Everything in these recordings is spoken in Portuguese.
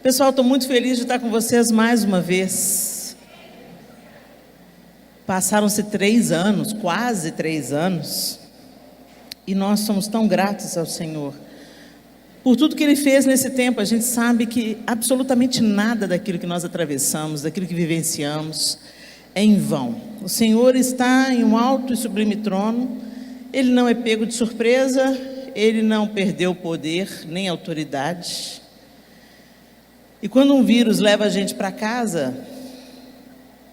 Pessoal, estou muito feliz de estar com vocês mais uma vez. Passaram-se 3 anos, quase 3 anos, e nós somos tão gratos ao Senhor por tudo que Ele fez nesse tempo. A gente sabe que absolutamente nada daquilo que nós atravessamos, daquilo que vivenciamos, é em vão. O Senhor está em um alto e sublime trono, Ele não é pego de surpresa, Ele não perdeu poder nem autoridade. E quando um vírus leva a gente para casa,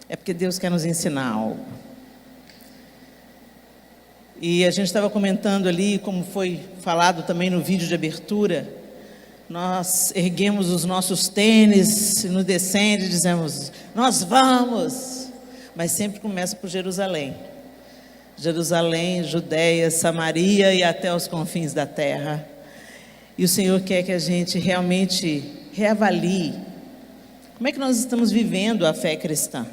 é porque Deus quer nos ensinar algo. E a gente estava comentando ali, como foi falado também no vídeo de abertura, nós erguemos os nossos tênis, no descende e dizemos, nós vamos, mas sempre começa por Jerusalém. Jerusalém, Judeia, Samaria e até os confins da terra. E o Senhor quer que a gente realmente reavalie como é que nós estamos vivendo a fé cristã.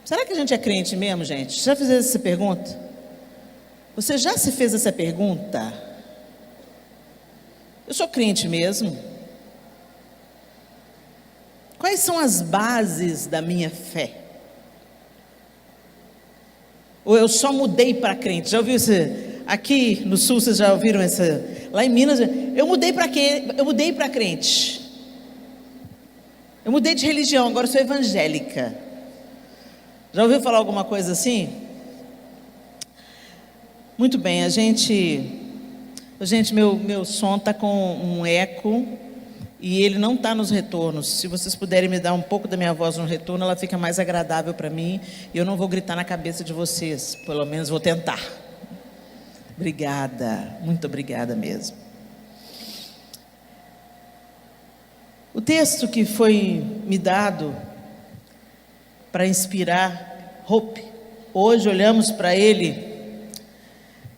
Será que a gente é crente mesmo, gente? Já fez essa pergunta? Você já se fez essa pergunta? Eu sou crente mesmo? Quais são as bases da minha fé? Ou eu só mudei para crente? Já ouviu isso? Aqui no sul vocês já ouviram essa? Lá em Minas, eu mudei para quê? Eu mudei para crente. Eu mudei de religião, agora eu sou evangélica. Já ouviu falar alguma coisa assim? Muito bem, meu som está com um eco e ele não está nos retornos. Se vocês puderem me dar um pouco da minha voz no retorno, ela fica mais agradável para mim e eu não vou gritar na cabeça de vocês, pelo menos vou tentar. Obrigada, muito obrigada mesmo. O texto que foi me dado para inspirar Hope, hoje olhamos para ele,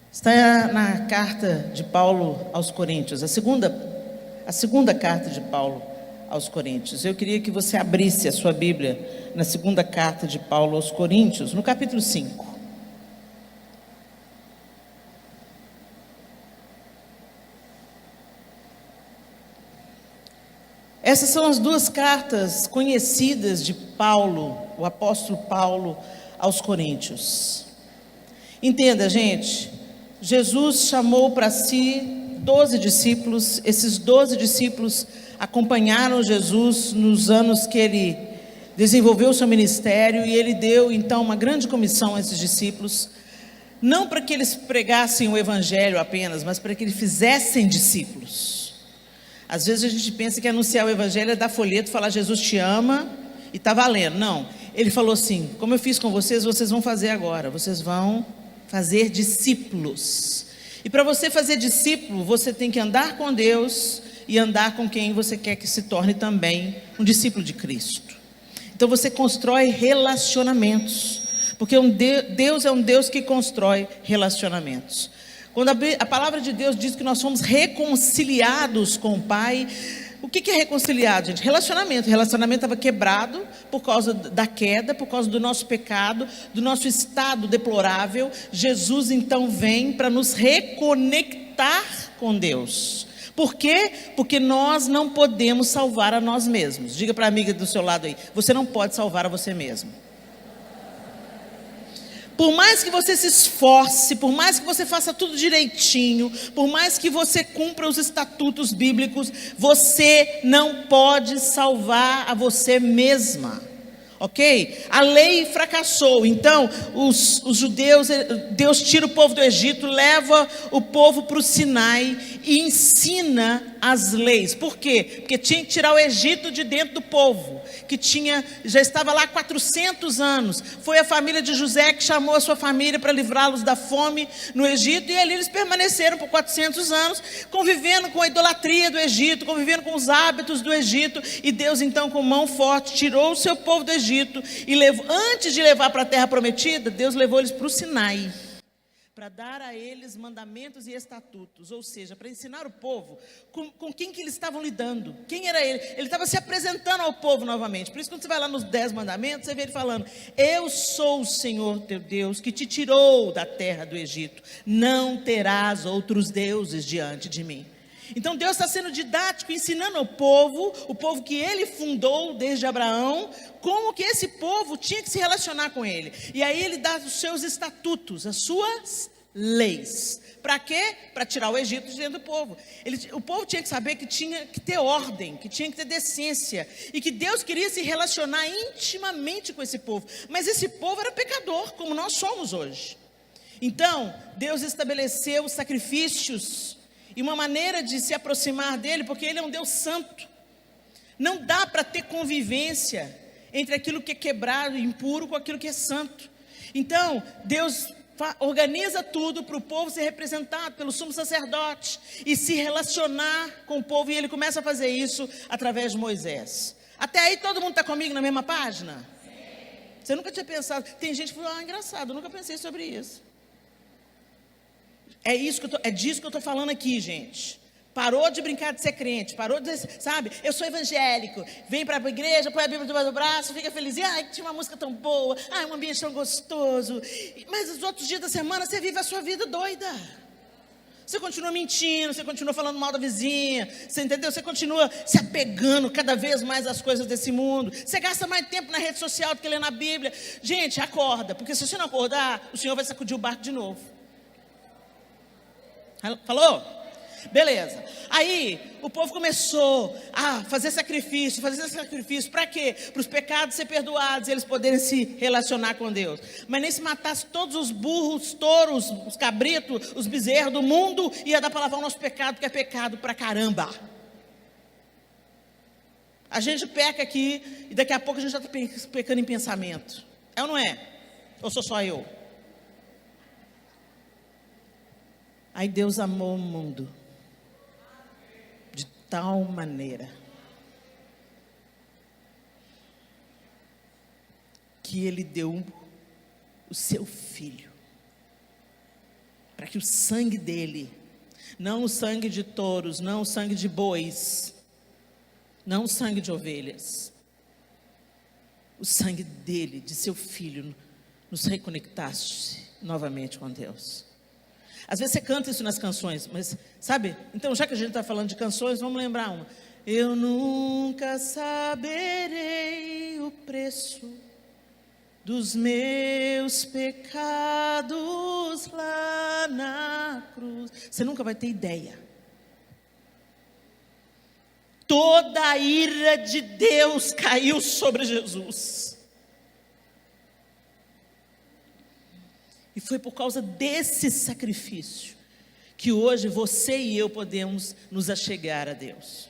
está na carta de Paulo aos Coríntios, a segunda carta de Paulo aos Coríntios. Eu queria que você abrisse a sua Bíblia na segunda carta de Paulo aos Coríntios, no capítulo 5. Essas são as 2 cartas conhecidas de Paulo, o apóstolo Paulo, aos Coríntios. Entenda, gente, Jesus chamou para si 12 discípulos, esses 12 discípulos acompanharam Jesus nos anos que ele desenvolveu o seu ministério, e ele deu então uma grande comissão a esses discípulos, não para que eles pregassem o evangelho apenas, mas para que eles fizessem discípulos. Às vezes a gente pensa que anunciar o evangelho é dar folheto, falar Jesus te ama e está valendo. Não, ele falou assim, como eu fiz com vocês, vocês vão fazer agora, vocês vão fazer discípulos. E para você fazer discípulo, você tem que andar com Deus e andar com quem você quer que se torne também um discípulo de Cristo. Então você constrói relacionamentos, porque Deus é um Deus que constrói relacionamentos. Quando a palavra de Deus diz que nós somos reconciliados com o Pai, o que é reconciliado, gente? Relacionamento. Relacionamento estava quebrado por causa da queda, por causa do nosso pecado, do nosso estado deplorável. Jesus então vem para nos reconectar com Deus. Por quê? Porque nós não podemos salvar a nós mesmos. Diga para a amiga do seu lado aí, você não pode salvar a você mesmo. Por mais que você se esforce, por mais que você faça tudo direitinho, por mais que você cumpra os estatutos bíblicos, você não pode salvar a você mesma, ok? A lei fracassou, então os judeus, Deus tira o povo do Egito, leva o povo para o Sinai e ensina as leis. Por quê? Porque tinha que tirar o Egito de dentro do povo, que já estava lá há 400 anos. Foi a família de José que chamou a sua família para livrá-los da fome no Egito, e ali eles permaneceram por 400 anos, convivendo com a idolatria do Egito, convivendo com os hábitos do Egito, e Deus então com mão forte tirou o seu povo do Egito, e antes de levar para a terra prometida, Deus levou eles para o Sinai, para dar a eles mandamentos e estatutos, ou seja, para ensinar o povo com quem que eles estavam lidando, quem era ele. Ele estava se apresentando ao povo novamente. Por isso, quando você vai lá nos 10 mandamentos, você vê ele falando, eu sou o Senhor teu Deus, que te tirou da terra do Egito, não terás outros deuses diante de mim. Então Deus está sendo didático, ensinando ao povo, o povo que ele fundou desde Abraão, como que esse povo tinha que se relacionar com ele. E aí ele dá os seus estatutos, as suas leis. Para quê? Para tirar o Egito de dentro do povo. O povo tinha que saber que tinha que ter ordem, que tinha que ter decência, e que Deus queria se relacionar intimamente com esse povo. Mas esse povo era pecador, como nós somos hoje. Então, Deus estabeleceu sacrifícios e uma maneira de se aproximar dele, porque ele é um Deus santo. Não dá para ter convivência entre aquilo que é quebrado e impuro com aquilo que é santo. Então, Deus organiza tudo para o povo ser representado pelo sumo sacerdote e se relacionar com o povo, e ele começa a fazer isso através de Moisés. Até aí todo mundo está comigo na mesma página? Você nunca tinha pensado? Tem gente que falou, engraçado, eu nunca pensei sobre isso. É disso que eu estou falando aqui, gente. Parou de brincar de ser crente, parou de dizer, sabe, eu sou evangélico, vem para a igreja, põe a Bíblia debaixo do braço, fica feliz, tinha uma música tão boa, um ambiente tão gostoso, mas os outros dias da semana você vive a sua vida doida. Você continua mentindo, você continua falando mal da vizinha, você entendeu? Você continua se apegando cada vez mais às coisas desse mundo, você gasta mais tempo na rede social do que lendo a Bíblia. Gente, acorda, porque se você não acordar, o Senhor vai sacudir o barco de novo. Falou? Beleza. Aí o povo começou a fazer sacrifício. Para quê? Para os pecados ser perdoados e eles poderem se relacionar com Deus. Mas nem se matasse todos os burros, os touros, os cabritos, os bezerros do mundo, ia dar para lavar o nosso pecado, que é pecado pra caramba. A gente peca aqui e daqui a pouco a gente já está pecando em pensamento. É ou não é? Ou sou só eu? Aí Deus amou o mundo de tal maneira que ele deu o seu filho, para que o sangue dele, não o sangue de touros, não o sangue de bois, não o sangue de ovelhas, o sangue dele, de seu filho, nos reconectasse novamente com Deus. Às vezes você canta isso nas canções, mas sabe, então já que a gente está falando de canções, vamos lembrar uma. Eu nunca saberei o preço dos meus pecados lá na cruz. Você nunca vai ter ideia. Toda a ira de Deus caiu sobre Jesus. E foi por causa desse sacrifício que hoje você e eu podemos nos achegar a Deus.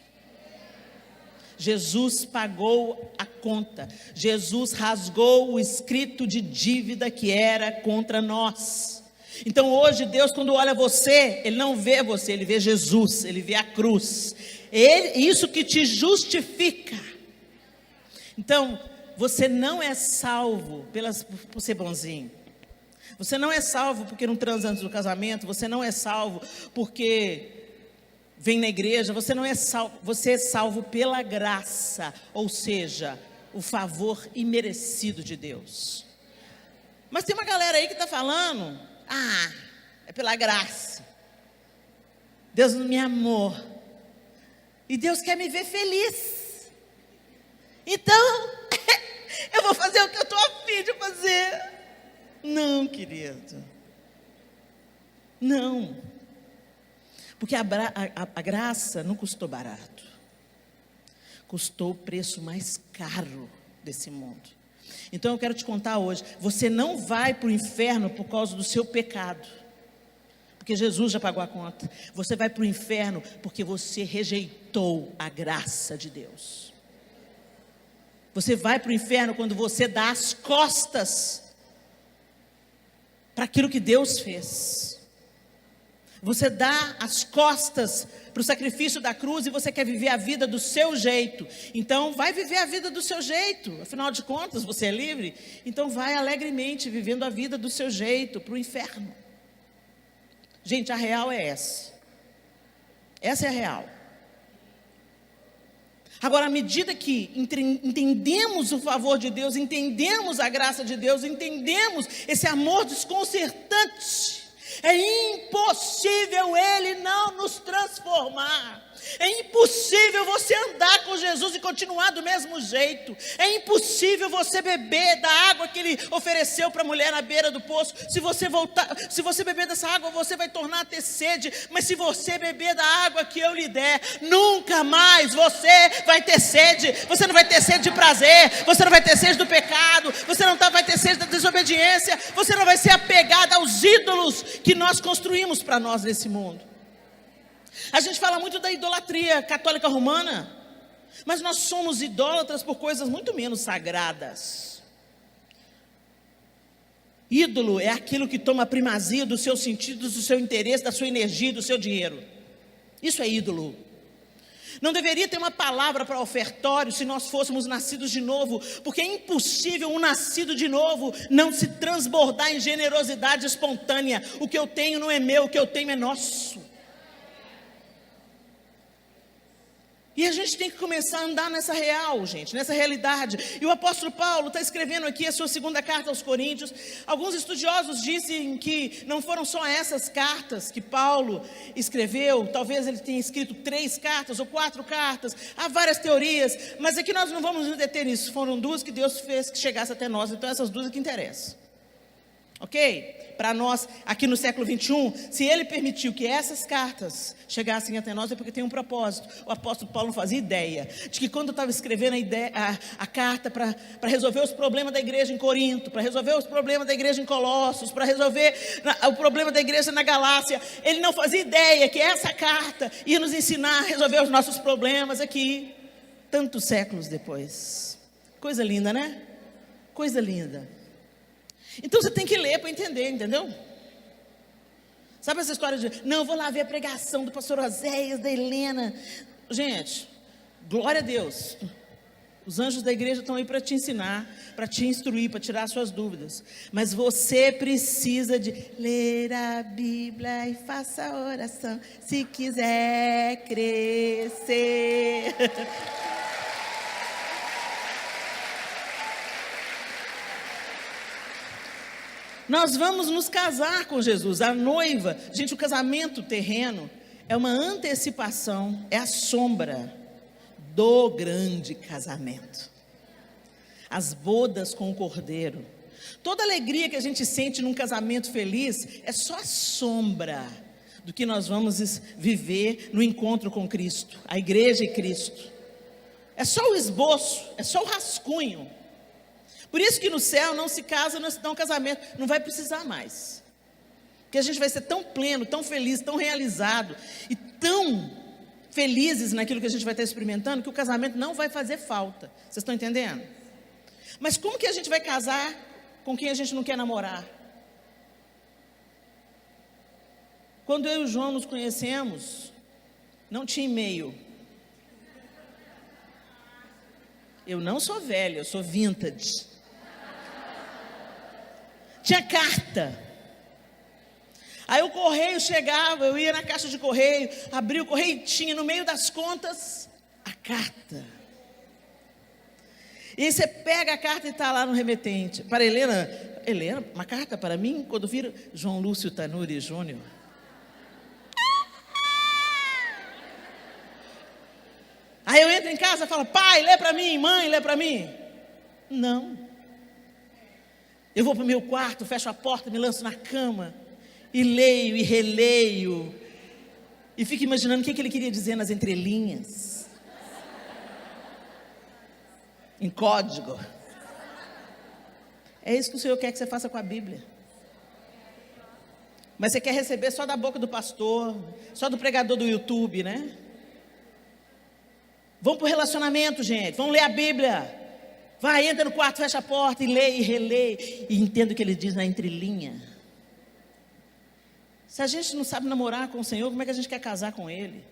Jesus pagou a conta. Jesus rasgou o escrito de dívida que era contra nós. Então hoje Deus, quando olha você, Ele não vê você, Ele vê Jesus, Ele vê a cruz. Isso que te justifica. Então, você não é salvo por ser bonzinho. Você não é salvo porque não transa antes do casamento. Você não é salvo porque vem na igreja. Você não é salvo. Você é salvo pela graça, ou seja, o favor imerecido de Deus. Mas tem uma galera aí que está falando, é pela graça. Deus não me amou. E Deus quer me ver feliz. Então, eu vou fazer o que eu estou a fim de fazer. Não, querido. Não. Porque a graça não custou barato. Custou o preço mais caro desse mundo. Então eu quero te contar hoje. Você não vai para o inferno por causa do seu pecado. Porque Jesus já pagou a conta. Você vai para o inferno porque você rejeitou a graça de Deus. Você vai para o inferno quando você dá as costas para aquilo que Deus fez. Você dá as costas para o sacrifício da cruz e você quer viver a vida do seu jeito. Então vai viver a vida do seu jeito. Afinal de contas, você é livre. Então vai alegremente vivendo a vida do seu jeito para o inferno. Gente, a real é essa. Essa é a real. Agora, à medida que entendemos o favor de Deus, entendemos a graça de Deus, entendemos esse amor desconcertante, É impossível Ele não nos transformar. É impossível você andar com Jesus e continuar do mesmo jeito. É impossível você beber da água que Ele ofereceu para a mulher na beira do poço. Se você beber dessa água, você vai tornar a ter sede. Mas se você beber da água que eu lhe der, nunca mais você vai ter sede. Você não vai ter sede de prazer. Você não vai ter sede do pecado. Você não vai ter sede da desobediência. Você não vai ser apegado aos ídolos que nós construímos para nós nesse mundo. A gente fala muito da idolatria católica romana, mas nós somos idólatras por coisas muito menos sagradas. Ídolo é aquilo que toma a primazia dos seus sentidos, do seu interesse, da sua energia, do seu dinheiro. Isso é ídolo. Não deveria ter uma palavra para ofertório se nós fôssemos nascidos de novo, porque é impossível um nascido de novo não se transbordar em generosidade espontânea. O que eu tenho não é meu, o que eu tenho é nosso. E a gente tem que começar a andar nessa real, gente, nessa realidade. E o apóstolo Paulo está escrevendo aqui a sua segunda carta aos Coríntios. Alguns estudiosos dizem que não foram só essas cartas que Paulo escreveu. Talvez ele tenha escrito 3 cartas ou 4 cartas. Há várias teorias, mas aqui nós não vamos nos deter nisso. Foram 2 que Deus fez que chegasse até nós, então essas 2 é que interessam. Ok? Para nós, aqui no século 21, se Ele permitiu que essas cartas chegassem até nós, é porque tem um propósito. O apóstolo Paulo não fazia ideia de que quando eu estava escrevendo a carta para resolver os problemas da igreja em Corinto, para resolver os problemas da igreja em Colossos, para resolver o problema da igreja na Galácia, ele não fazia ideia que essa carta ia nos ensinar a resolver os nossos problemas aqui, tantos séculos depois. Coisa linda, né? Coisa linda. Então você tem que ler para entender, entendeu? Sabe essa história de, não, eu vou lá ver a pregação do pastor Oséias, da Helena. Gente, glória a Deus. Os anjos da igreja estão aí para te ensinar, para te instruir, para tirar suas dúvidas. Mas você precisa de ler a Bíblia e faça oração, se quiser crescer. Nós vamos nos casar com Jesus, a noiva. Gente, o casamento terreno é uma antecipação, é a sombra do grande casamento. As bodas com o Cordeiro. Toda alegria que a gente sente num casamento feliz é só a sombra do que nós vamos viver no encontro com Cristo, a igreja e Cristo. É só o esboço, é só o rascunho. Por isso que no céu não se casa, não se dá um casamento, não vai precisar mais. Porque a gente vai ser tão pleno, tão feliz, tão realizado e tão felizes naquilo que a gente vai estar experimentando, que o casamento não vai fazer falta. Vocês estão entendendo? Mas como que a gente vai casar com quem a gente não quer namorar? Quando eu e o João nos conhecemos, não tinha e-mail. Eu não sou velha, eu sou vintage. Tinha carta. Aí o correio chegava, eu ia na caixa de correio, abria o correio e tinha no meio das contas a carta. E aí você pega a carta e está lá no remetente. Para Helena, uma carta para mim? Quando vira João Lúcio Tanuri Júnior. Aí eu entro em casa e falo, pai, lê para mim, mãe, lê para mim. Não. Eu vou para o meu quarto, fecho a porta, me lanço na cama, e leio e releio, e fico imaginando o que ele queria dizer nas entrelinhas, em código. É isso que o Senhor quer que você faça com a Bíblia. Mas você quer receber só da boca do pastor, só do pregador do YouTube, né? Vamos para o relacionamento, gente, vamos ler a Bíblia. Vai, entra no quarto, fecha a porta e lê e relê. E entenda o que ele diz na entrelinha. Se a gente não sabe namorar com o Senhor, como é que a gente quer casar com Ele?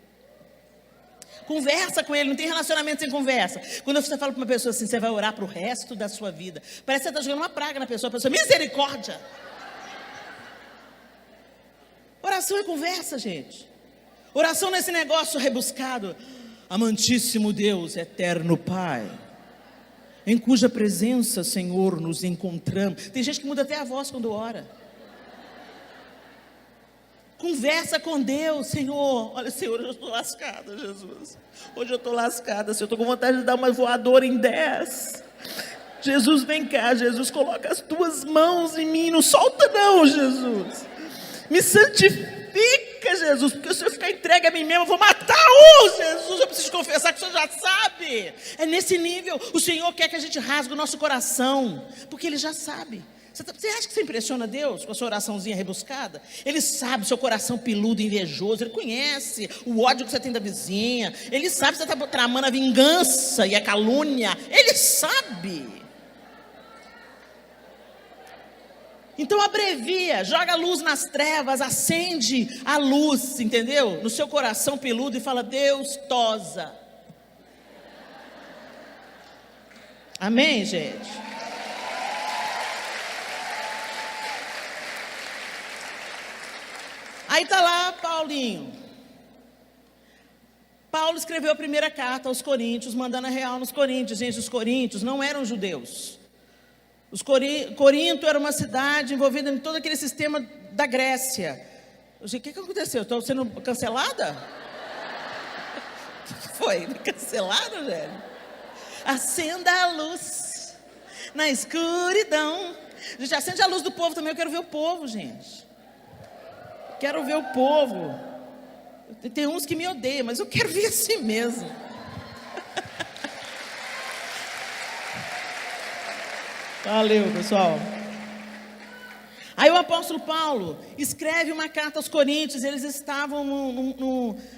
Conversa com Ele, não tem relacionamento sem conversa. Quando você fala para uma pessoa assim, você vai orar para o resto da sua vida. Parece que você está jogando uma praga na pessoa. A pessoa, misericórdia. Oração é conversa, gente. Oração não é esse negócio rebuscado. Amantíssimo Deus, eterno Pai, em cuja presença, Senhor, nos encontramos. Tem gente que muda até a voz quando ora. Conversa com Deus, Senhor. Olha, Senhor, eu estou lascada, Jesus. Hoje eu estou lascada, Senhor. Eu estou com vontade de dar uma voadora em 10. Jesus, vem cá, Jesus. Coloca as tuas mãos em mim. Não solta não, Jesus. Me santifica, Jesus. Porque se eu ficar entregue a mim mesmo, eu vou matar Jesus. Eu preciso confessar que o Senhor já sabe. É nesse nível. O Senhor quer que a gente rasgue o nosso coração. Porque Ele já sabe. Você acha que você impressiona Deus com a sua oraçãozinha rebuscada? Ele sabe o seu coração peludo, invejoso. Ele conhece o ódio que você tem da vizinha. Ele sabe que você está tramando a vingança e a calúnia. Ele sabe. Então abrevia, joga a luz nas trevas, acende a luz, entendeu? No seu coração peludo e fala: Deus tosa. Amém, gente? Aí está lá Paulinho. Paulo escreveu a primeira carta aos Coríntios, mandando a real nos Coríntios. Gente, os Coríntios não eram judeus. Corinto era uma cidade envolvida em todo aquele sistema da Grécia. O que aconteceu? Estou sendo cancelada? O que foi? Me cancelaram, velho? Acenda a luz na escuridão. Gente, acende a luz do povo também. Eu quero ver o povo, gente. Quero ver o povo. Tem uns que me odeiam, mas eu quero ver assim mesmo. Valeu, pessoal. Aí o apóstolo Paulo escreve uma carta aos Coríntios. Eles estavam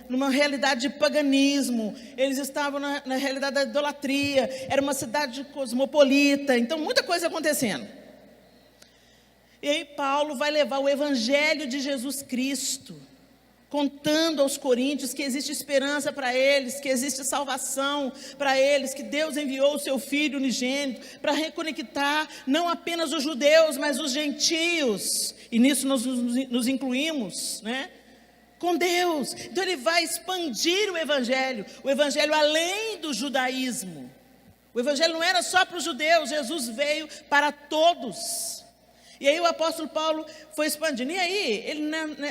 numa realidade de paganismo. Eles estavam na realidade da idolatria. Era uma cidade cosmopolita. Então, muita coisa acontecendo. E aí Paulo vai levar o evangelho de Jesus Cristo, contando aos coríntios que existe esperança para eles, que existe salvação para eles, que Deus enviou o seu Filho unigênito para reconectar não apenas os judeus, mas os gentios, e nisso nós nos incluímos, né? Com Deus. Então ele vai expandir o evangelho além do judaísmo. O evangelho não era só para os judeus, Jesus veio para todos. E aí o apóstolo Paulo foi expandindo. E aí, ele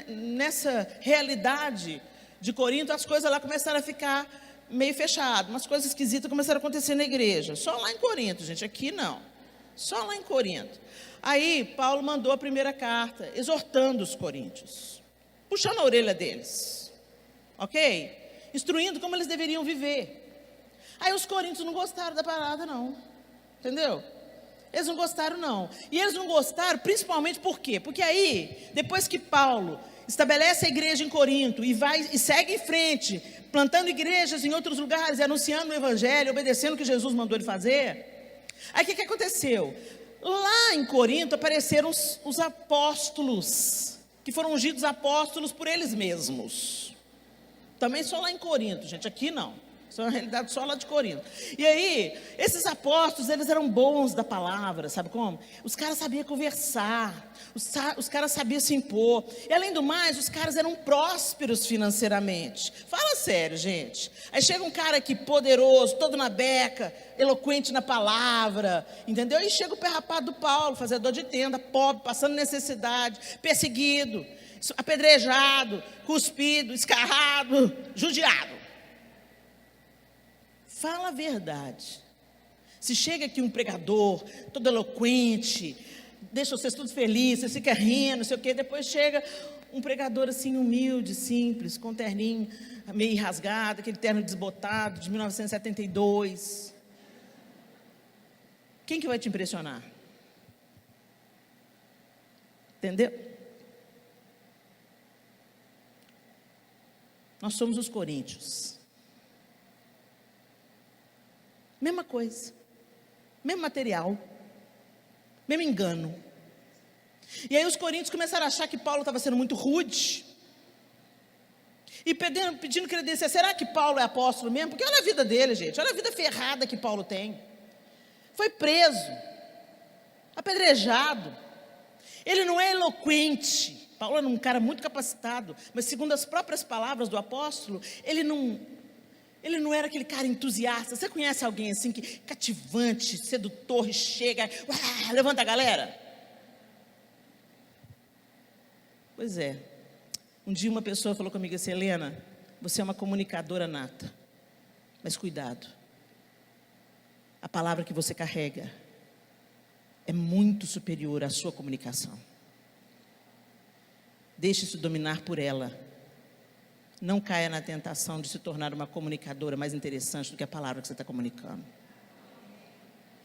nessa realidade de Corinto, as coisas lá começaram a ficar meio fechadas. Umas coisas esquisitas começaram a acontecer na igreja. Só lá em Corinto, gente, aqui não. Só lá em Corinto. Aí, Paulo mandou a primeira carta, exortando os coríntios. Puxando a orelha deles. Ok? Instruindo como eles deveriam viver. Aí os coríntios não gostaram da parada, não. Entendeu? Eles não gostaram, não. E eles não gostaram, principalmente por quê? Porque aí, depois que Paulo estabelece a igreja em Corinto e segue em frente, plantando igrejas em outros lugares, anunciando o evangelho, obedecendo o que Jesus mandou ele fazer. Aí o que aconteceu? Lá em Corinto apareceram os apóstolos, que foram ungidos apóstolos por eles mesmos. Também só lá em Corinto, gente, aqui não. Isso é uma realidade só lá de Corinto. E aí, esses apóstolos, eles eram bons da palavra, sabe como? Os caras sabiam conversar, os caras sabiam se impor. E além do mais, os caras eram prósperos financeiramente. Fala sério, gente. Aí chega um cara aqui poderoso, todo na beca, eloquente na palavra, entendeu? Aí chega o pé rapado do Paulo, fazedor de tenda, pobre, passando necessidade, perseguido, apedrejado, cuspido, escarrado, judiado. Fala a verdade. Se chega aqui um pregador, todo eloquente, deixa vocês todos felizes, você fica rindo, não sei o quê. Depois chega um pregador assim humilde, simples, com um terninho meio rasgado, aquele terno desbotado de 1972. Quem que vai te impressionar? Entendeu? Nós somos os coríntios. Mesma coisa, mesmo material, mesmo engano. E aí os coríntios começaram a achar que Paulo estava sendo muito rude. E pedindo credência. Será que Paulo é apóstolo mesmo? Porque olha a vida dele, gente. Olha a vida ferrada que Paulo tem. Foi preso, apedrejado. Ele não é eloquente. Paulo era um cara muito capacitado. Mas segundo as próprias palavras do apóstolo, ele não era aquele cara entusiasta. Você conhece alguém assim, que cativante, sedutor, e chega, levanta a galera? Pois é. Um dia uma pessoa falou comigo assim: Helena, você é uma comunicadora nata, mas cuidado, a palavra que você carrega é muito superior à sua comunicação. Deixe-se dominar por ela. Não caia na tentação de se tornar uma comunicadora mais interessante do que a palavra que você está comunicando.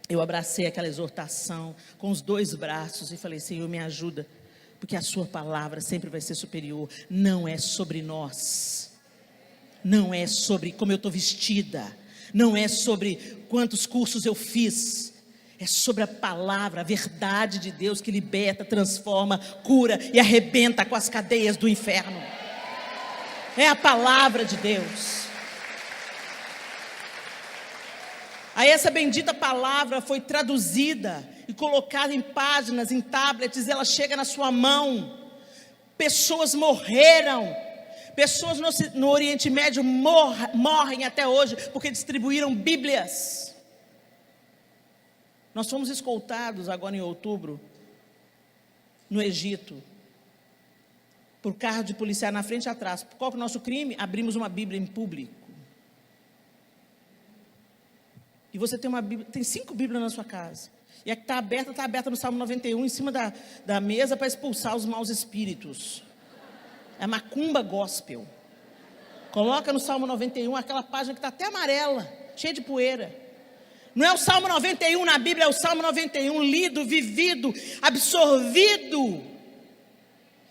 Eu abracei aquela exortação com os 2 braços e falei: Senhor, me ajuda, porque a sua palavra sempre vai ser superior. Não é sobre nós, não é sobre como eu estou vestida, não é sobre quantos cursos eu fiz, é sobre a palavra, a verdade de Deus que liberta, transforma, cura e arrebenta com as cadeias do inferno. É a palavra de Deus. Aí essa bendita palavra foi traduzida e colocada em páginas, em tablets, ela chega na sua mão. Pessoas morreram, pessoas no Oriente Médio morrem até hoje, porque distribuíram Bíblias. Nós fomos escoltados agora em outubro, no Egito, por carro de policial na frente e atrás. Qual que é o nosso crime? Abrimos uma Bíblia em público. E você tem uma Bíblia, tem 5 Bíblias na sua casa. E a que está aberta no Salmo 91, em cima da mesa, para expulsar os maus espíritos. É a macumba gospel. Coloca no Salmo 91, aquela página que está até amarela, cheia de poeira. Não é o Salmo 91 na Bíblia, é o Salmo 91 lido, vivido, absorvido,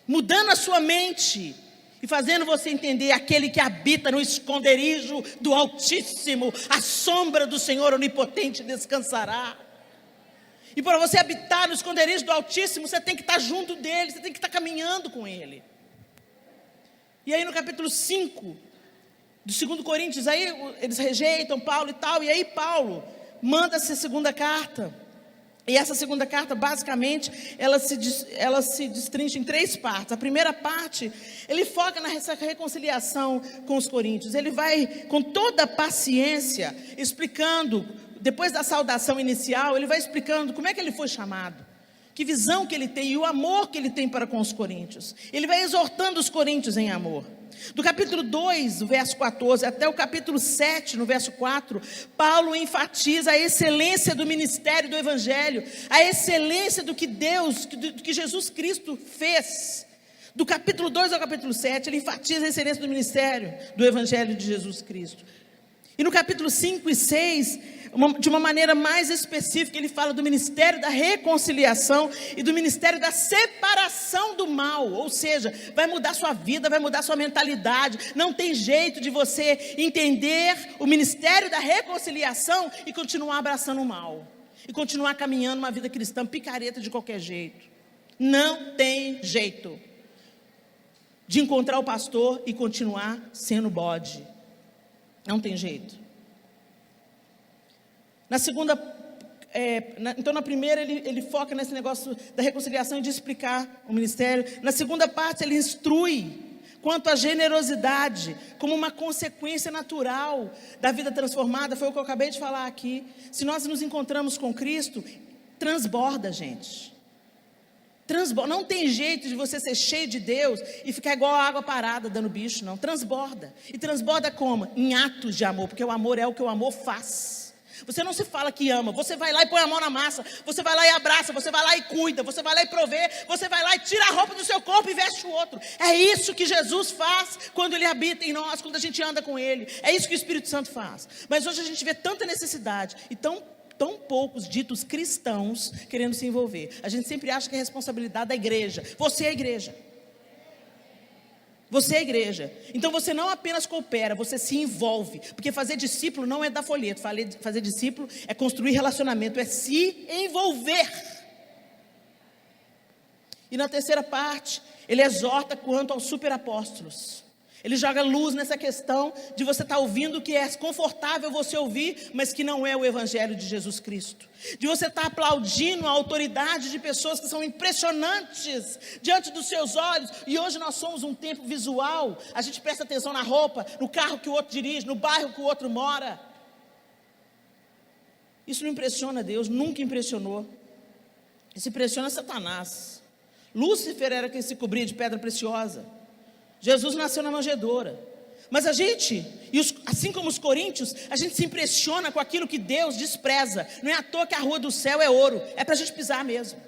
mudando a sua mente e fazendo você entender: aquele que habita no esconderijo do Altíssimo, a sombra do Senhor onipotente descansará. E para você habitar no esconderijo do Altíssimo, você tem que estar junto dele, você tem que estar caminhando com ele. E aí no capítulo 5 do 2 Coríntios, aí eles rejeitam Paulo e tal, e aí Paulo manda essa segunda carta. E essa segunda carta, basicamente, ela se destrincha em 3 partes. A primeira parte, ele foca nessa reconciliação com os coríntios. Ele vai, com toda a paciência, explicando, depois da saudação inicial, ele vai explicando como é que ele foi chamado, que visão que ele tem e o amor que ele tem para com os coríntios. Ele vai exortando os coríntios em amor. Do capítulo 2, do verso 14, até o capítulo 7, no verso 4, Paulo enfatiza a excelência do ministério do Evangelho, a excelência do que Deus, do que Jesus Cristo fez. Do capítulo 2 ao capítulo 7, ele enfatiza a excelência do ministério do Evangelho de Jesus Cristo. E no capítulo 5 e 6, de uma maneira mais específica, ele fala do ministério da reconciliação e do ministério da separação do mal. Ou seja, vai mudar sua vida, vai mudar sua mentalidade. Não tem jeito de você entender o ministério da reconciliação e continuar abraçando o mal, e continuar caminhando uma vida cristã picareta de qualquer jeito. Não tem jeito de encontrar o pastor e continuar sendo bode. Não tem jeito. Na segunda, então na primeira ele foca nesse negócio da reconciliação e de explicar o ministério. Na segunda parte ele instrui quanto à generosidade, como uma consequência natural da vida transformada. Foi o que eu acabei de falar aqui. Se nós nos encontramos com Cristo, transborda, gente. Transborda. Não tem jeito de você ser cheio de Deus e ficar igual a água parada dando bicho, não. Transborda. E transborda como? Em atos de amor, porque o amor é o que o amor faz. Você não se fala que ama, você vai lá e põe a mão na massa, você vai lá e abraça, você vai lá e cuida, você vai lá e provê, você vai lá e tira a roupa do seu corpo e veste o outro. É isso que Jesus faz quando Ele habita em nós, quando a gente anda com Ele. É isso que o Espírito Santo faz. Mas hoje a gente vê tanta necessidade e tão poucos ditos cristãos querendo se envolver. A gente sempre acha que é responsabilidade da igreja. Você é a igreja. Você é a igreja. Então você não apenas coopera, você se envolve. Porque fazer discípulo não é dar folheto. Fazer discípulo é construir relacionamento, é se envolver. E na terceira parte, ele exorta quanto aos superapóstolos. Ele joga luz nessa questão de você estar ouvindo o que é confortável você ouvir, mas que não é o Evangelho de Jesus Cristo. De você estar aplaudindo a autoridade de pessoas que são impressionantes diante dos seus olhos. E hoje nós somos um tempo visual. A gente presta atenção na roupa, no carro que o outro dirige, no bairro que o outro mora. Isso não impressiona Deus, nunca impressionou. Isso impressiona Satanás. Lúcifer era quem se cobria de pedra preciosa. Jesus nasceu na manjedoura. Mas a gente, assim como os coríntios, a gente se impressiona com aquilo que Deus despreza. Não é à toa que a rua do céu é ouro, é para a gente pisar mesmo.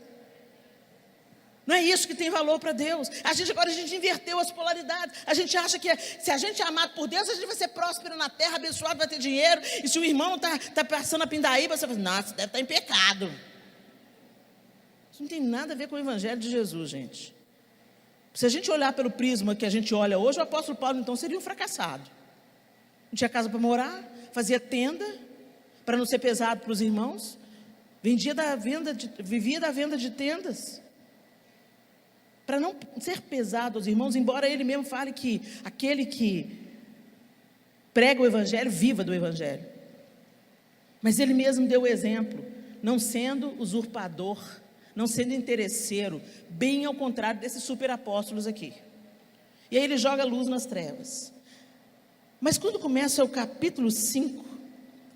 Não é isso que tem valor para Deus. Agora a gente inverteu as polaridades. A gente acha que se a gente é amado por Deus, a gente vai ser próspero na terra, abençoado, vai ter dinheiro. E se o irmão está passando a pindaíba, você fala, nossa, deve estar em pecado. Isso não tem nada a ver com o evangelho de Jesus, gente. Se a gente olhar pelo prisma que a gente olha hoje, o apóstolo Paulo então seria um fracassado. Não tinha casa para morar, fazia tenda para não ser pesado para os irmãos, vivia da venda de tendas, para não ser pesado aos irmãos, embora ele mesmo fale que aquele que prega o evangelho, viva do evangelho. Mas ele mesmo deu o exemplo, não sendo usurpador, não sendo interesseiro, bem ao contrário desses super apóstolos aqui. E aí ele joga luz nas trevas. Mas quando começa o capítulo 5,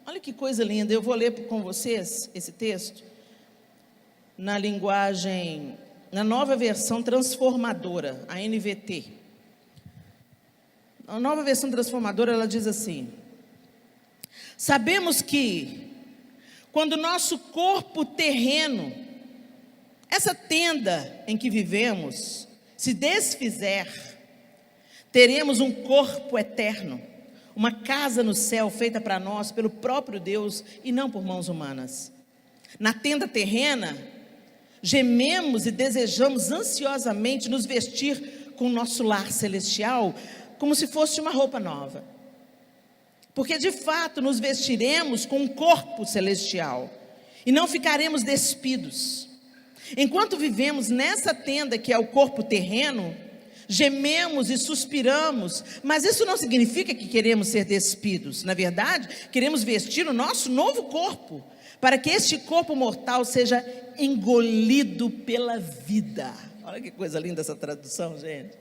olha que coisa linda, eu vou ler com vocês esse texto, na linguagem, na nova versão transformadora, a NVT. A nova versão transformadora, ela diz assim: sabemos que, quando o nosso corpo terreno, essa tenda em que vivemos, se desfizer, teremos um corpo eterno, uma casa no céu feita para nós pelo próprio Deus e não por mãos humanas. Na tenda terrena, gememos e desejamos ansiosamente nos vestir com o nosso lar celestial, como se fosse uma roupa nova. Porque de fato nos vestiremos com um corpo celestial e não ficaremos despidos. Enquanto vivemos nessa tenda que é o corpo terreno, gememos e suspiramos, mas isso não significa que queremos ser despidos. Na verdade, queremos vestir o nosso novo corpo, para que este corpo mortal seja engolido pela vida. Olha que coisa linda essa tradução, gente.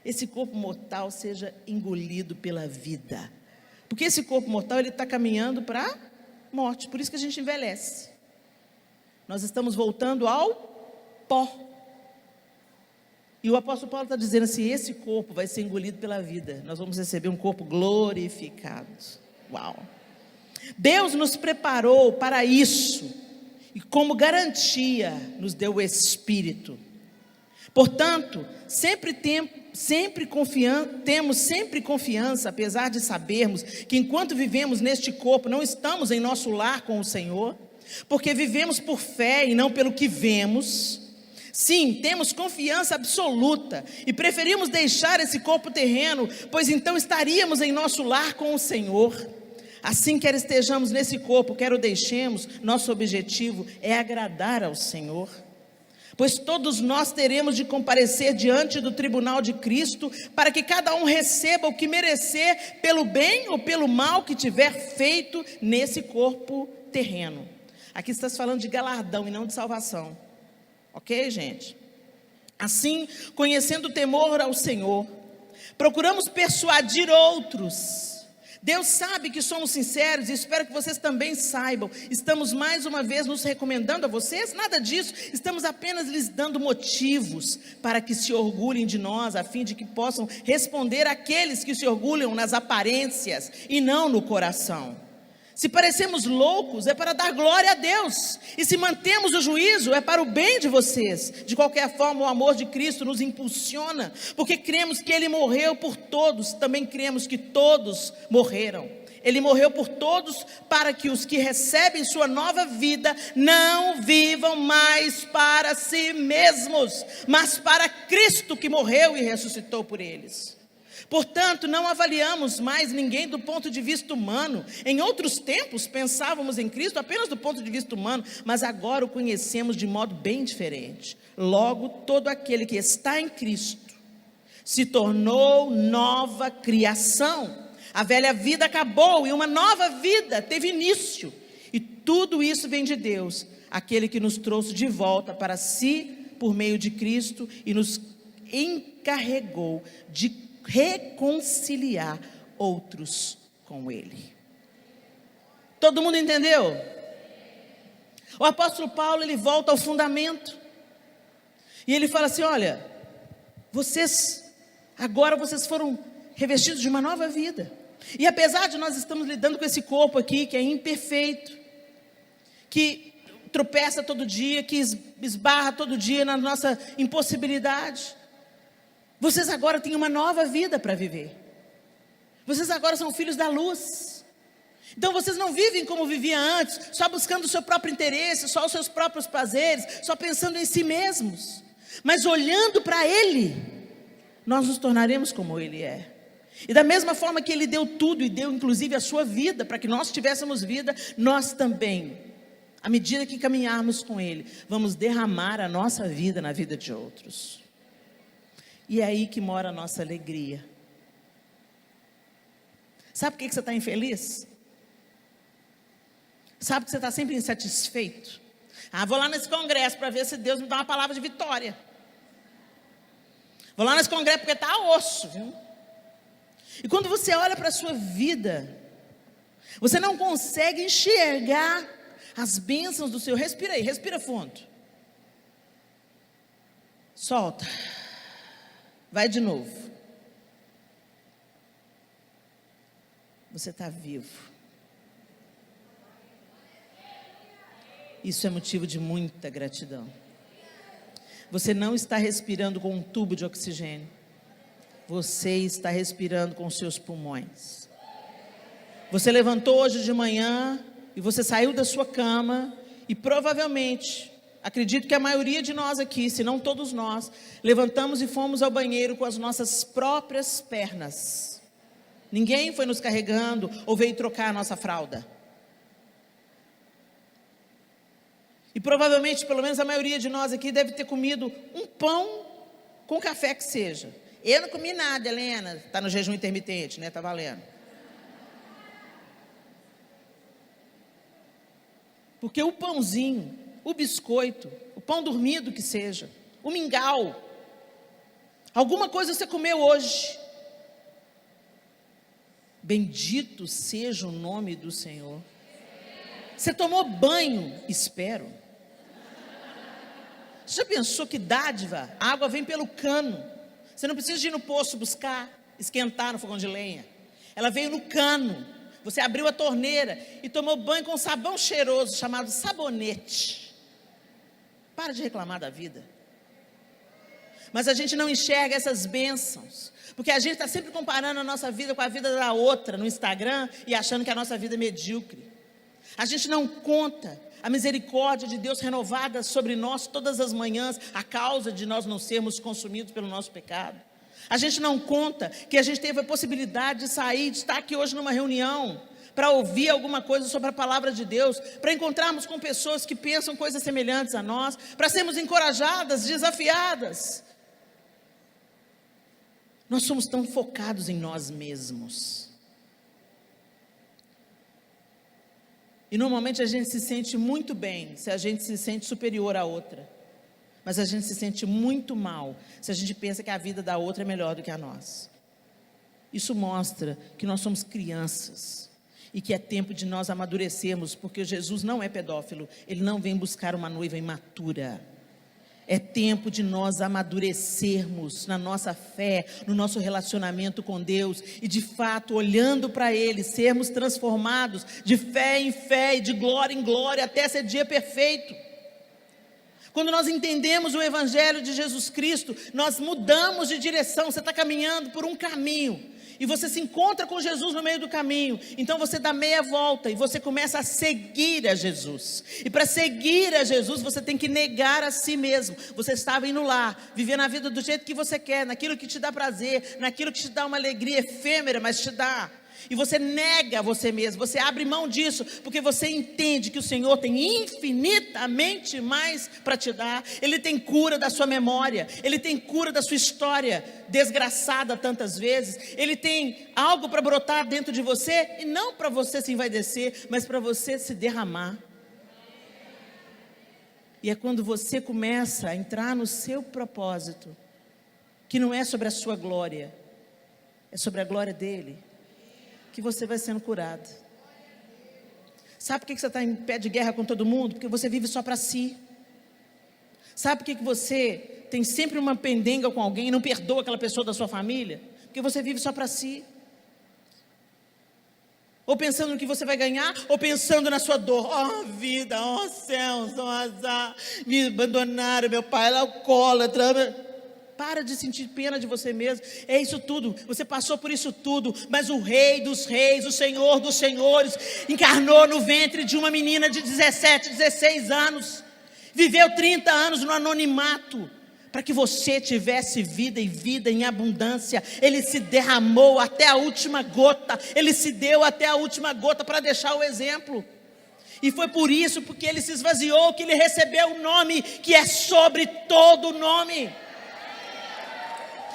Esse corpo mortal seja engolido pela vida. Porque esse corpo mortal, ele está caminhando para a morte, por isso que a gente envelhece. Nós estamos voltando ao pó. E o apóstolo Paulo está dizendo assim, esse corpo vai ser engolido pela vida. Nós vamos receber um corpo glorificado. Uau! Deus nos preparou para isso, e como garantia nos deu o Espírito. Portanto, temos sempre confiança, apesar de sabermos que enquanto vivemos neste corpo, não estamos em nosso lar com o Senhor, porque vivemos por fé e não pelo que vemos. Sim, temos confiança absoluta e preferimos deixar esse corpo terreno, pois então estaríamos em nosso lar com o Senhor. Assim, quer estejamos nesse corpo, quer o deixemos, nosso objetivo é agradar ao Senhor. Pois todos nós teremos de comparecer diante do tribunal de Cristo, para que cada um receba o que merecer, pelo bem ou pelo mal que tiver feito nesse corpo terreno. Aqui está se falando de galardão e não de salvação. Ok, gente? Assim, conhecendo o temor ao Senhor, procuramos persuadir outros. Deus sabe que somos sinceros e espero que vocês também saibam. Estamos mais uma vez nos recomendando a vocês? Nada disso, estamos apenas lhes dando motivos para que se orgulhem de nós, a fim de que possam responder àqueles que se orgulham nas aparências e não no coração. Se parecemos loucos, é para dar glória a Deus, e se mantemos o juízo, é para o bem de vocês. De qualquer forma, o amor de Cristo nos impulsiona, porque cremos que Ele morreu por todos, também cremos que todos morreram. Ele morreu por todos, para que os que recebem sua nova vida, não vivam mais para si mesmos, mas para Cristo que morreu e ressuscitou por eles. Portanto, não avaliamos mais ninguém do ponto de vista humano. Em outros tempos, pensávamos em Cristo apenas do ponto de vista humano, mas agora o conhecemos de modo bem diferente. Logo, todo aquele que está em Cristo se tornou nova criação. A velha vida acabou e uma nova vida teve início. E tudo isso vem de Deus, aquele que nos trouxe de volta para si por meio de Cristo e nos encarregou de reconciliar outros com Ele. Todo mundo entendeu? O apóstolo Paulo, ele volta ao fundamento e ele fala assim, olha, vocês Agora vocês foram revestidos de uma nova vida. E apesar de nós estamos lidando com esse corpo aqui, que é imperfeito, que tropeça todo dia, que esbarra todo dia na nossa impossibilidade, vocês agora têm uma nova vida para viver. Vocês agora são filhos da luz. Então vocês não vivem como viviam antes, só buscando o seu próprio interesse, só os seus próprios prazeres, só pensando em si mesmos. Mas olhando para Ele, nós nos tornaremos como Ele é. E da mesma forma que Ele deu tudo, e deu inclusive a sua vida, para que nós tivéssemos vida, nós também, à medida que caminharmos com Ele, vamos derramar a nossa vida na vida de outros. E é aí que mora a nossa alegria. Sabe por que você está infeliz? Sabe que você está sempre insatisfeito? Vou lá nesse congresso para ver se Deus me dá uma palavra de vitória. Vou lá nesse congresso porque está osso, viu? E quando você olha para a sua vida, você não consegue enxergar as bênçãos do Senhor. Respira aí, respira fundo. Solta. Vai de novo. Você está vivo. Isso é motivo de muita gratidão. Você não está respirando com um tubo de oxigênio. Você está respirando com os seus pulmões. Você levantou hoje de manhã e você saiu da sua cama e provavelmente, acredito que a maioria de nós aqui, se não todos nós, levantamos e fomos ao banheiro com as nossas próprias pernas. Ninguém foi nos carregando ou veio trocar a nossa fralda. E provavelmente, pelo menos a maioria de nós aqui deve ter comido um pão com café que seja. Eu não comi nada, Helena. Está no jejum intermitente, né? Está valendo. Porque o pãozinho, o biscoito, o pão dormido que seja, o mingau, alguma coisa você comeu hoje. Bendito seja o nome do Senhor. Você tomou banho, espero. Você já pensou que dádiva? A água vem pelo cano. Você não precisa de ir no poço buscar, esquentar no fogão de lenha. Ela veio no cano. Você abriu a torneira e tomou banho com sabão cheiroso chamado sabonete. Para de reclamar da vida. Mas a gente não enxerga essas bênçãos, porque a gente está sempre comparando a nossa vida com a vida da outra no Instagram e achando que a nossa vida é medíocre. A gente não conta a misericórdia de Deus renovada sobre nós todas as manhãs, a causa de nós não sermos consumidos pelo nosso pecado. A gente não conta que a gente teve a possibilidade de sair, de estar aqui hoje numa reunião, para ouvir alguma coisa sobre a palavra de Deus, para encontrarmos com pessoas que pensam coisas semelhantes a nós, para sermos encorajadas, desafiadas. Nós somos tão focados em nós mesmos. E normalmente a gente se sente muito bem se a gente se sente superior à outra. Mas a gente se sente muito mal se a gente pensa que a vida da outra é melhor do que a nossa. Isso mostra que nós somos crianças e que é tempo de nós amadurecermos, porque Jesus não é pedófilo, Ele não vem buscar uma noiva imatura. É tempo de nós amadurecermos na nossa fé, no nosso relacionamento com Deus e de fato, olhando para Ele, sermos transformados de fé em fé e de glória em glória até ser dia perfeito. Quando nós entendemos o Evangelho de Jesus Cristo, nós mudamos de direção. Você está caminhando por um caminho e você se encontra com Jesus no meio do caminho, então você dá meia volta e você começa a seguir a Jesus. E para seguir a Jesus você tem que negar a si mesmo. Você estava indo lá, vivendo a vida do jeito que você quer, naquilo que te dá prazer, naquilo que te dá uma alegria efêmera, mas te dá. E você nega você mesmo, você abre mão disso, porque você entende que o Senhor tem infinitamente mais para te dar. Ele tem cura da sua memória, Ele tem cura da sua história desgraçada tantas vezes. Ele tem algo para brotar dentro de você, e não para você se envaidecer, mas para você se derramar. E é quando você começa a entrar no seu propósito, que não é sobre a sua glória, é sobre a glória dEle, que você vai sendo curado. Sabe por que você está em pé de guerra com todo mundo? Porque você vive só para si. Sabe por que você tem sempre uma pendenga com alguém e não perdoa aquela pessoa da sua família? Porque você vive só para si. Ou pensando no que você vai ganhar, ou pensando na sua dor. Oh, vida, oh, céus, oh, azar. Me abandonaram, meu pai é alcoólatra. Para de sentir pena de você mesmo. É isso tudo, você passou por isso tudo. Mas o Rei dos Reis, o Senhor dos Senhores, encarnou no ventre de uma menina de 17, 16 anos. Viveu 30 anos no anonimato, para que você tivesse vida e vida em abundância. Ele se derramou até a última gota. Ele se deu até a última gota para deixar o exemplo. E foi por isso, porque ele se esvaziou, que ele recebeu o nome que é sobre todo nome.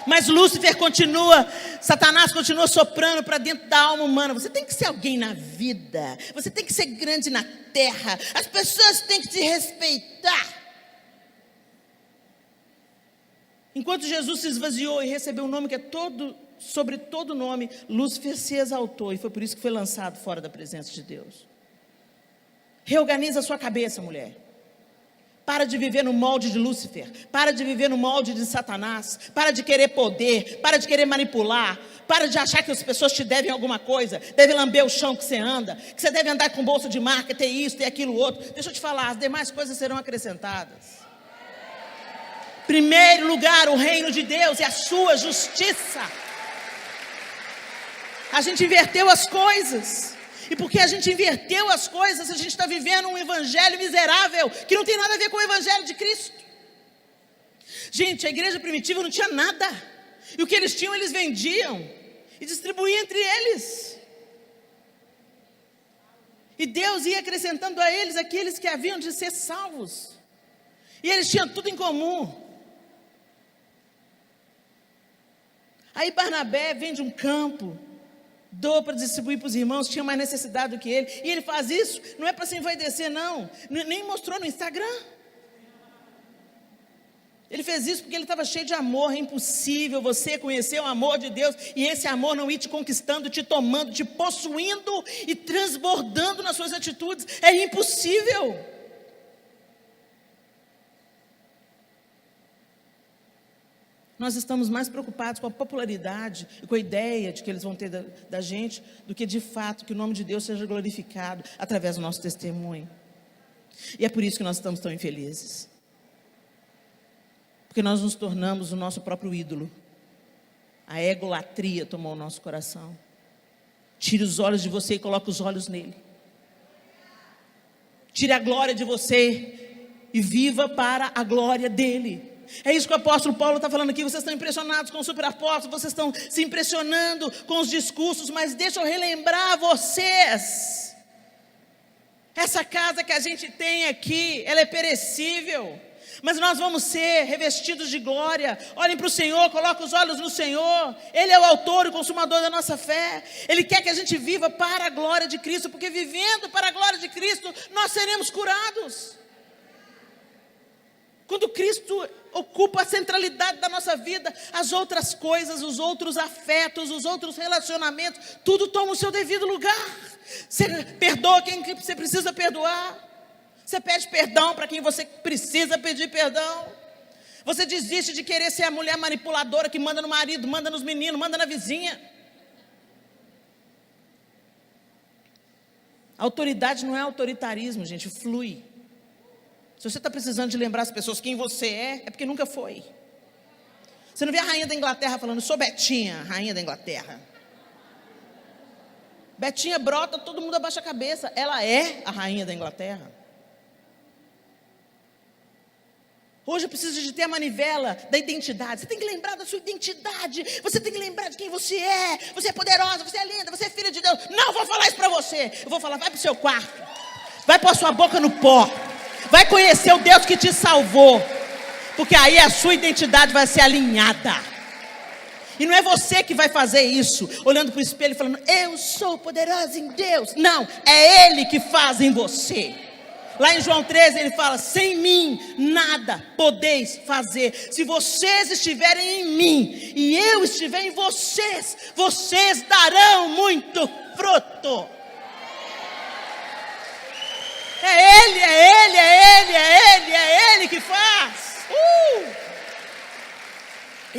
Mas Lúcifer continua, Satanás continua soprando para dentro da alma humana. Você tem que ser alguém na vida. Você tem que ser grande na terra. As pessoas têm que te respeitar. Enquanto Jesus se esvaziou e recebeu um nome que é sobre todo nome, Lúcifer se exaltou. E foi por isso que foi lançado fora da presença de Deus. Reorganiza a sua cabeça, mulher. Para de viver no molde de Lúcifer. Para de viver no molde de Satanás. Para de querer poder. Para de querer manipular. Para de achar que as pessoas te devem alguma coisa. Deve lamber o chão que você anda. Que você deve andar com bolsa de marca, ter isso, ter aquilo outro. Deixa eu te falar, as demais coisas serão acrescentadas. Primeiro lugar, o reino de Deus e a sua justiça. A gente inverteu as coisas. E porque a gente inverteu as coisas, a gente está vivendo um evangelho miserável, que não tem nada a ver com o evangelho de Cristo. Gente, a igreja primitiva não tinha nada. E o que eles tinham, eles vendiam e distribuíam entre eles. E Deus ia acrescentando a eles aqueles que haviam de ser salvos. E eles tinham tudo em comum. Aí Barnabé vende um campo, doa para distribuir para os irmãos, tinha mais necessidade do que ele. E ele faz isso, não é para se envaidecer não. Nem mostrou no Instagram. Ele fez isso porque ele estava cheio de amor. É impossível você conhecer o amor de Deus e esse amor não ir te conquistando, te tomando, te possuindo e transbordando nas suas atitudes. É impossível. Nós estamos mais preocupados com a popularidade e com a ideia de que eles vão ter da gente, do que de fato que o nome de Deus seja glorificado através do nosso testemunho. E é por isso que nós estamos tão infelizes. Porque nós nos tornamos o nosso próprio ídolo. A egolatria tomou o nosso coração. Tire os olhos de você e coloque os olhos nele. Tire a glória de você e viva para a glória dele. É isso que o apóstolo Paulo está falando aqui. Vocês estão impressionados com o superapóstolo, vocês estão se impressionando com os discursos, mas deixa eu relembrar vocês. Essa casa que a gente tem aqui, ela é perecível, mas nós vamos ser revestidos de glória. Olhem para o Senhor, coloquem os olhos no Senhor. Ele é o autor e consumador da nossa fé. Ele quer que a gente viva para a glória de Cristo, porque vivendo para a glória de Cristo, nós seremos curados. Quando Cristo ocupa a centralidade da nossa vida, as outras coisas, os outros afetos, os outros relacionamentos, tudo toma o seu devido lugar. Você perdoa quem você precisa perdoar. Você pede perdão para quem você precisa pedir perdão. Você desiste de querer ser a mulher manipuladora que manda no marido, manda nos meninos, manda na vizinha. Autoridade não é autoritarismo, gente, flui. Se você está precisando de lembrar as pessoas quem você é porque nunca foi. Você não vê a rainha da Inglaterra falando, sou Betinha, rainha da Inglaterra. Betinha brota, todo mundo abaixa a cabeça. Ela é a rainha da Inglaterra. Hoje eu preciso de ter a manivela da identidade. Você tem que lembrar da sua identidade. Você tem que lembrar de quem você é. Você é poderosa, você é linda, você é filha de Deus. Não vou falar isso para você. Eu vou falar, vai para o seu quarto. Vai pôr sua boca no pó. Vai conhecer o Deus que te salvou. Porque aí a sua identidade vai ser alinhada. E não é você que vai fazer isso, olhando para o espelho e falando, eu sou poderosa em Deus. Não, é Ele que faz em você. Lá em João 13 ele fala, sem mim nada podeis fazer. Se vocês estiverem em mim e eu estiver em vocês, vocês darão muito fruto. É Ele, é Ele, é Ele, é Ele, é Ele que faz.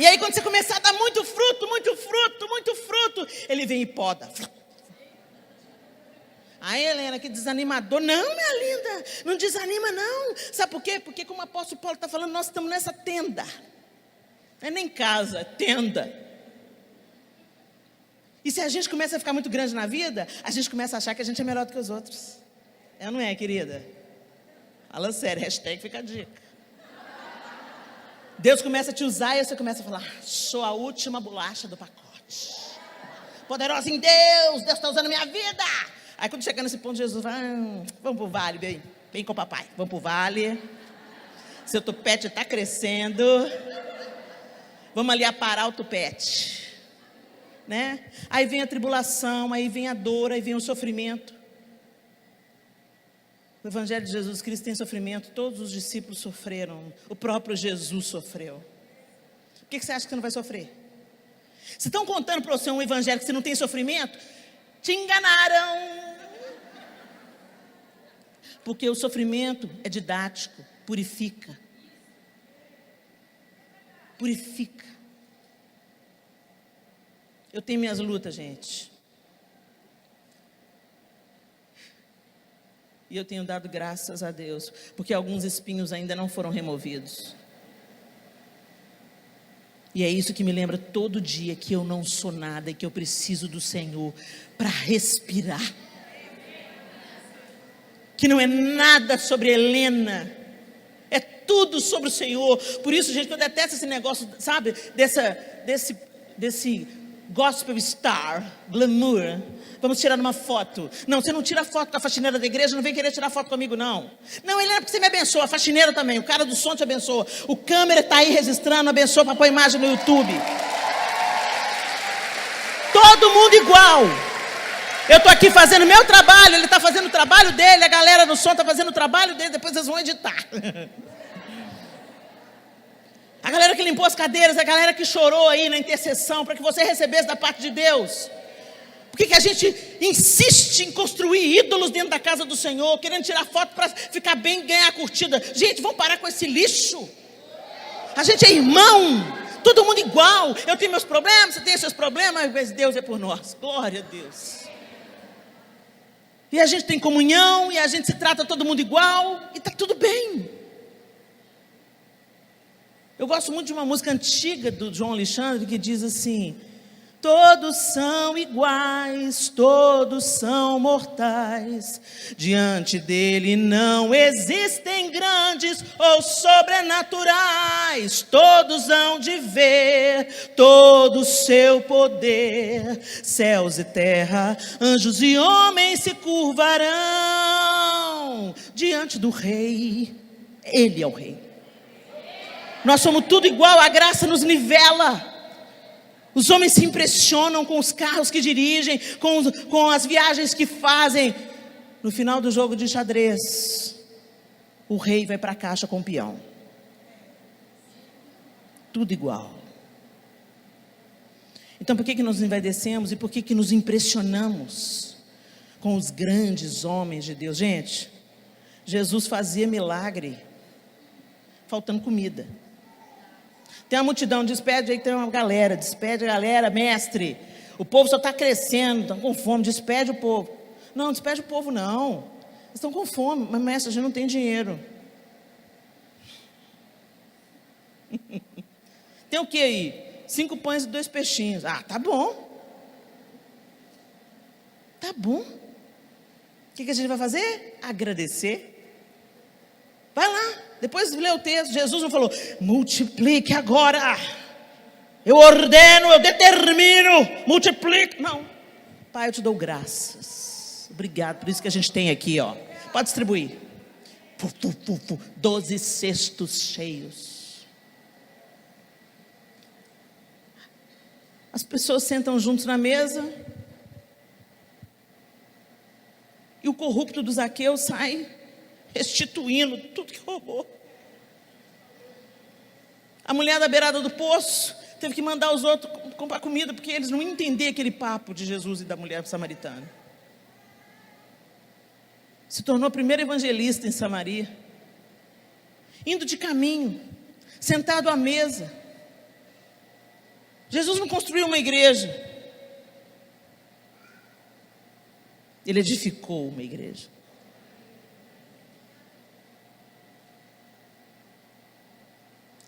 E aí quando você começar a dar muito fruto, ele vem e poda. Aí Helena, que desanimador. Não, minha linda, não desanima não. Sabe por quê? Porque como o apóstolo Paulo está falando, nós estamos nessa tenda. Não é nem casa, é tenda. E se a gente começa a ficar muito grande na vida, a gente começa a achar que a gente é melhor do que os outros. É ou não é, querida? Fala sério, hashtag fica a dica. Deus começa a te usar e você começa a falar: sou a última bolacha do pacote. Poderosa em Deus, Deus está usando a minha vida. Aí quando chegar nesse ponto, Jesus vai: vamos pro vale, bem. Vem com o papai, vamos pro vale. Seu tupete está crescendo. Vamos ali aparar o tupete. Né? Aí vem a tribulação, aí vem a dor, aí vem o sofrimento. O Evangelho de Jesus Cristo tem sofrimento. Todos os discípulos sofreram. O próprio Jesus sofreu. Por que você acha que você não vai sofrer? Se estão contando para você um evangelho que você não tem sofrimento, te enganaram. Porque o sofrimento é didático, purifica. Purifica. Eu tenho minhas lutas, gente. E eu tenho dado graças a Deus, porque alguns espinhos ainda não foram removidos. E é isso que me lembra todo dia que eu não sou nada e que eu preciso do Senhor para respirar. Que não é nada sobre Helena, é tudo sobre o Senhor. Por isso, gente, eu detesto esse negócio, sabe, desse gospel star, glamour. Vamos tirar uma foto. Não, você não tira foto com a faxineira da igreja, não vem querer tirar foto comigo, não. Não, Helena, porque você me abençoa, a faxineira também, o cara do som te abençoa, o câmera está aí registrando, abençoa para pôr imagem no YouTube. Todo mundo igual. Eu estou aqui fazendo meu trabalho, ele está fazendo o trabalho dele, a galera do som está fazendo o trabalho dele, depois eles vão editar. A galera que limpou as cadeiras, a galera que chorou aí na intercessão, para que você recebesse da parte de Deus. Por que a gente insiste em construir ídolos dentro da casa do Senhor, querendo tirar foto para ficar bem e ganhar a curtida? Gente, vamos parar com esse lixo. A gente é irmão, todo mundo igual. Eu tenho meus problemas, você tem seus problemas, mas Deus é por nós. Glória a Deus. E a gente tem comunhão, e a gente se trata todo mundo igual, e está tudo bem. Eu gosto muito de uma música antiga do João Alexandre, que diz assim: todos são iguais, todos são mortais, diante dele não existem grandes ou sobrenaturais, todos hão de ver todo o seu poder, céus e terra, anjos e homens se curvarão diante do rei, ele é o rei. Nós somos tudo igual, a graça nos nivela. Os homens se impressionam com os carros que dirigem, com as viagens que fazem. No final do jogo de xadrez, o rei vai para a caixa com o peão. Tudo igual. Então por que nos envaidecemos e por que nos impressionamos com os grandes homens de Deus? Gente, Jesus fazia milagre faltando comida. Tem uma multidão, despede aí, tem uma galera, despede a galera, mestre, o povo só está crescendo, estão com fome, despede o povo. Não, despede o povo não, eles estão com fome, mas mestre, a gente não tem dinheiro. Tem o que aí? 5 pães e 2 peixinhos. Ah, tá bom. Tá bom. O que a gente vai fazer? Agradecer. Vai lá, depois lê o texto. Jesus não falou: multiplique agora, eu ordeno, eu determino, multiplique. Não. Pai, eu te dou graças, obrigado, por isso que a gente tem aqui, ó. Pode distribuir. 12 cestos cheios. As pessoas sentam juntos na mesa, e o corrupto do Zaqueu sai restituindo tudo que roubou. A mulher da beirada do poço teve que mandar os outros comprar comida, porque eles não entendiam aquele papo de Jesus e da mulher samaritana. Se tornou a primeira evangelista em Samaria, indo de caminho, sentado à mesa. Jesus não construiu uma igreja. Ele edificou uma igreja.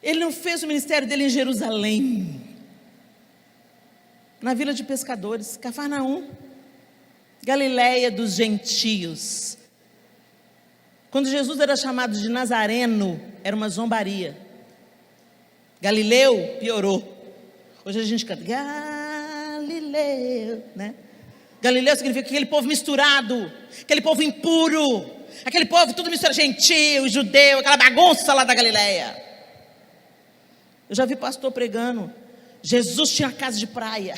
Ele não fez o ministério dele em Jerusalém, na vila de pescadores, Cafarnaum, Galileia dos gentios. Quando Jesus era chamado de Nazareno, era uma zombaria. Galileu piorou. Hoje a gente canta Galileu, né? Galileu significa aquele povo misturado, aquele povo impuro, aquele povo tudo misturado, gentio, judeu, aquela bagunça lá da Galileia. Eu já vi pastor pregando, Jesus tinha casa de praia.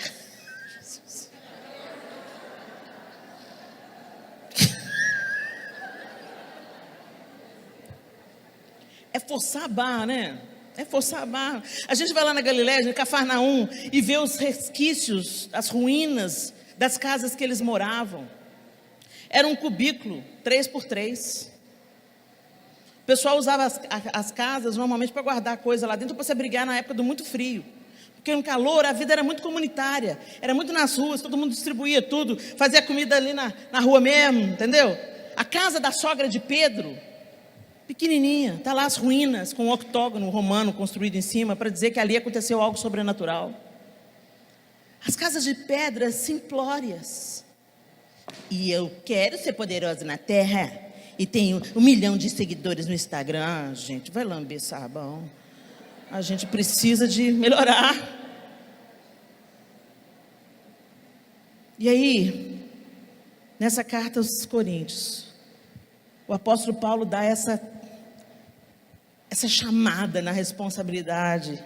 É forçar a barra, né? É forçar a barra. A gente vai lá na Galileia, em Cafarnaum, e vê os resquícios, as ruínas das casas que eles moravam. Era um cubículo, 3x3. O pessoal usava as casas normalmente para guardar coisa lá dentro, para se abrigar na época do muito frio. Porque no calor a vida era muito comunitária, era muito nas ruas, todo mundo distribuía tudo, fazia comida ali na rua mesmo, entendeu? A casa da sogra de Pedro, pequenininha, está lá as ruínas, com um octógono romano construído em cima, para dizer que ali aconteceu algo sobrenatural. As casas de pedras simplórias. E eu quero ser poderosa na terra, e tenho 1 milhão de seguidores no Instagram. Gente, vai lamber sabão. A gente precisa de melhorar. E aí, nessa carta aos Coríntios, o apóstolo Paulo dá essa chamada na responsabilidade,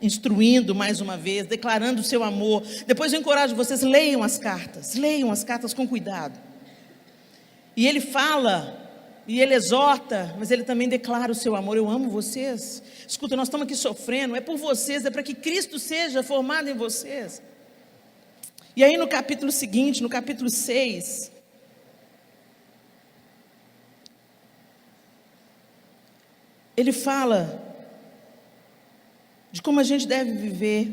instruindo mais uma vez, declarando o seu amor. Depois eu encorajo vocês, leiam as cartas com cuidado. E ele fala, e ele exorta, mas ele também declara o seu amor. Eu amo vocês. Escuta, nós estamos aqui sofrendo, é por vocês, é para que Cristo seja formado em vocês. E aí no capítulo seguinte, no capítulo 6, ele fala de como a gente deve viver.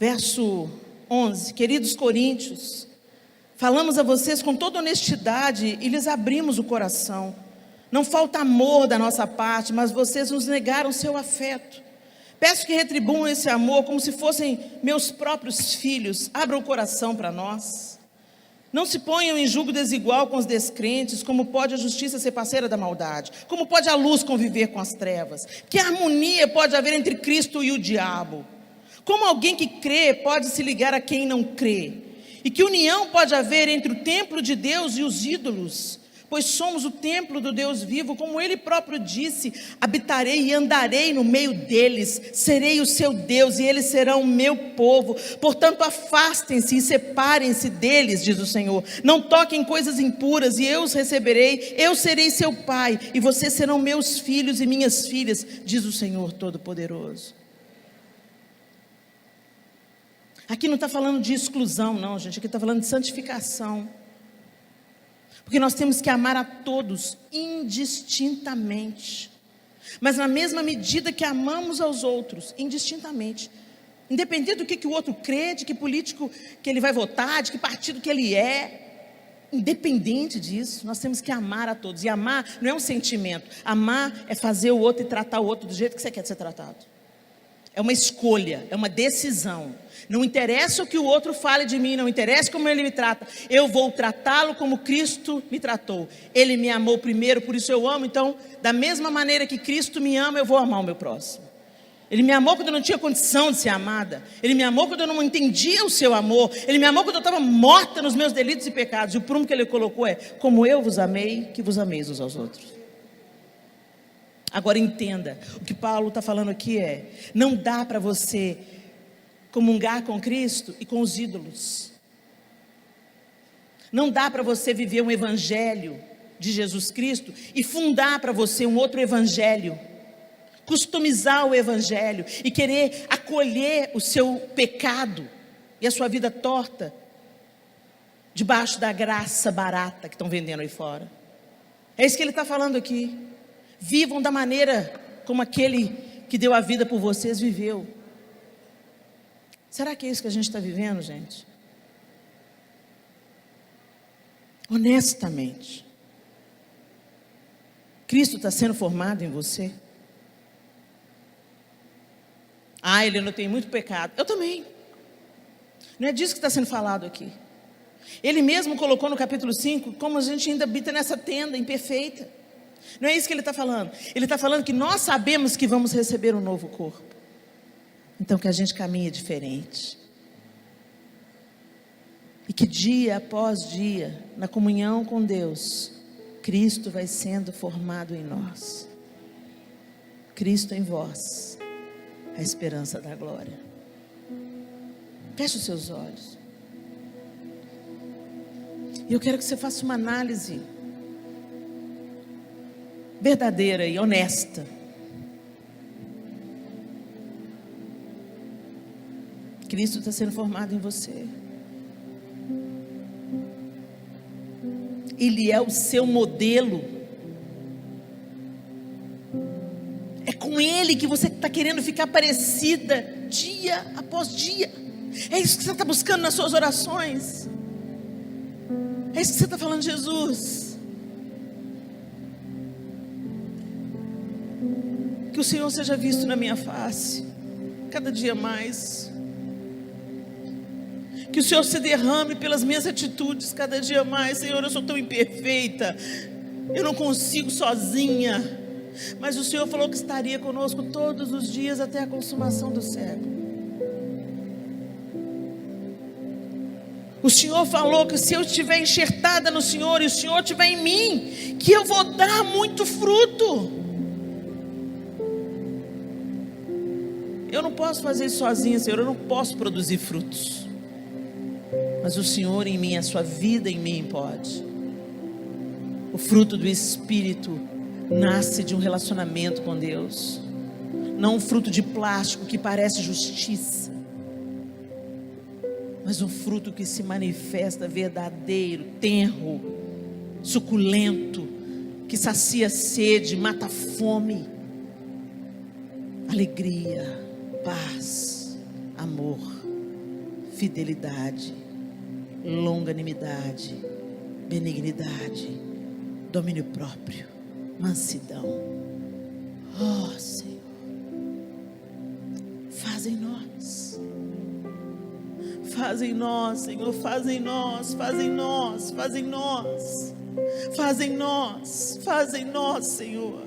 Verso 11: Queridos coríntios, falamos a vocês com toda honestidade e lhes abrimos o coração. Não falta amor da nossa parte, mas vocês nos negaram seu afeto. Peço que retribuam esse amor como se fossem meus próprios filhos. Abram o coração para nós. Não se ponham em julgo desigual com os descrentes. Como pode a justiça ser parceira da maldade? Como pode a luz conviver com as trevas? Que harmonia pode haver entre Cristo e o diabo? Como alguém que crê pode se ligar a quem não crê? E que união pode haver entre o templo de Deus e os ídolos? Pois somos o templo do Deus vivo, como Ele próprio disse: habitarei e andarei no meio deles, serei o seu Deus e eles serão o meu povo. Portanto, afastem-se e separem-se deles, diz o Senhor. Não toquem coisas impuras e eu os receberei, eu serei seu pai e vocês serão meus filhos e minhas filhas, diz o Senhor Todo-Poderoso. Aqui não está falando de exclusão não, gente, aqui está falando de santificação. Porque nós temos que amar a todos indistintamente, mas na mesma medida que amamos aos outros, indistintamente, independente do que o outro crê, de que político que ele vai votar, de que partido que ele é, independente disso, nós temos que amar a todos. E amar não é um sentimento, amar é fazer o outro e tratar o outro do jeito que você quer ser tratado. É uma escolha, é uma decisão. Não interessa o que o outro fale de mim, não interessa como ele me trata, eu vou tratá-lo como Cristo me tratou. Ele me amou primeiro, por isso eu amo. Então, da mesma maneira que Cristo me ama, eu vou amar o meu próximo. Ele me amou quando eu não tinha condição de ser amada. Ele me amou quando eu não entendia o seu amor. Ele me amou quando eu estava morta nos meus delitos e pecados. E o prumo que ele colocou é: como eu vos amei, que vos ameis uns aos outros. Agora entenda, o que Paulo está falando aqui é: não dá para você comungar com Cristo e com os ídolos. Não dá para você viver um evangelho de Jesus Cristo e fundar para você um outro evangelho, customizar o evangelho e querer acolher o seu pecado e a sua vida torta debaixo da graça barata que estão vendendo aí fora. É isso que ele está falando aqui. Vivam da maneira como aquele que deu a vida por vocês, viveu. Será que é isso que a gente está vivendo, gente? Honestamente, Cristo está sendo formado em você? Ah, ele não tem muito pecado. Eu também. Não é disso que está sendo falado aqui. Ele mesmo colocou no capítulo 5, como a gente ainda habita nessa tenda imperfeita. Não é isso que ele está falando. Ele está falando que nós sabemos que vamos receber um novo corpo. Então que a gente caminhe diferente. E que dia após dia, na comunhão com Deus, Cristo vai sendo formado em nós. Cristo em vós, a esperança da glória. Feche os seus olhos. E eu quero que você faça uma análise verdadeira e honesta. Cristo está sendo formado em você. Ele é o seu modelo. É com Ele que você está querendo ficar parecida dia após dia. É isso que você está buscando nas suas orações. É isso que você está falando, Jesus. Que o Senhor seja visto na minha face, cada dia mais. Que o Senhor se derrame pelas minhas atitudes cada dia mais. Senhor, eu sou tão imperfeita, eu não consigo sozinha, mas o Senhor falou que estaria conosco todos os dias até a consumação do século. O Senhor falou que se eu estiver enxertada no Senhor e o Senhor estiver em mim, que eu vou dar muito fruto. Eu não posso fazer isso sozinha, Senhor, eu não posso produzir frutos. Mas o Senhor em mim, a sua vida em mim pode. O fruto do Espírito nasce de um relacionamento com Deus. Não um fruto de plástico que parece justiça, mas um fruto que se manifesta verdadeiro, tenro, suculento, que sacia a sede, mata a fome. Alegria, paz, amor, fidelidade, longanimidade, benignidade, domínio próprio, mansidão. Oh, Senhor, faz em nós. Faz em nós, Senhor, faz em nós, faz em nós, faz em nós. Faz em nós, faz em nós, Senhor.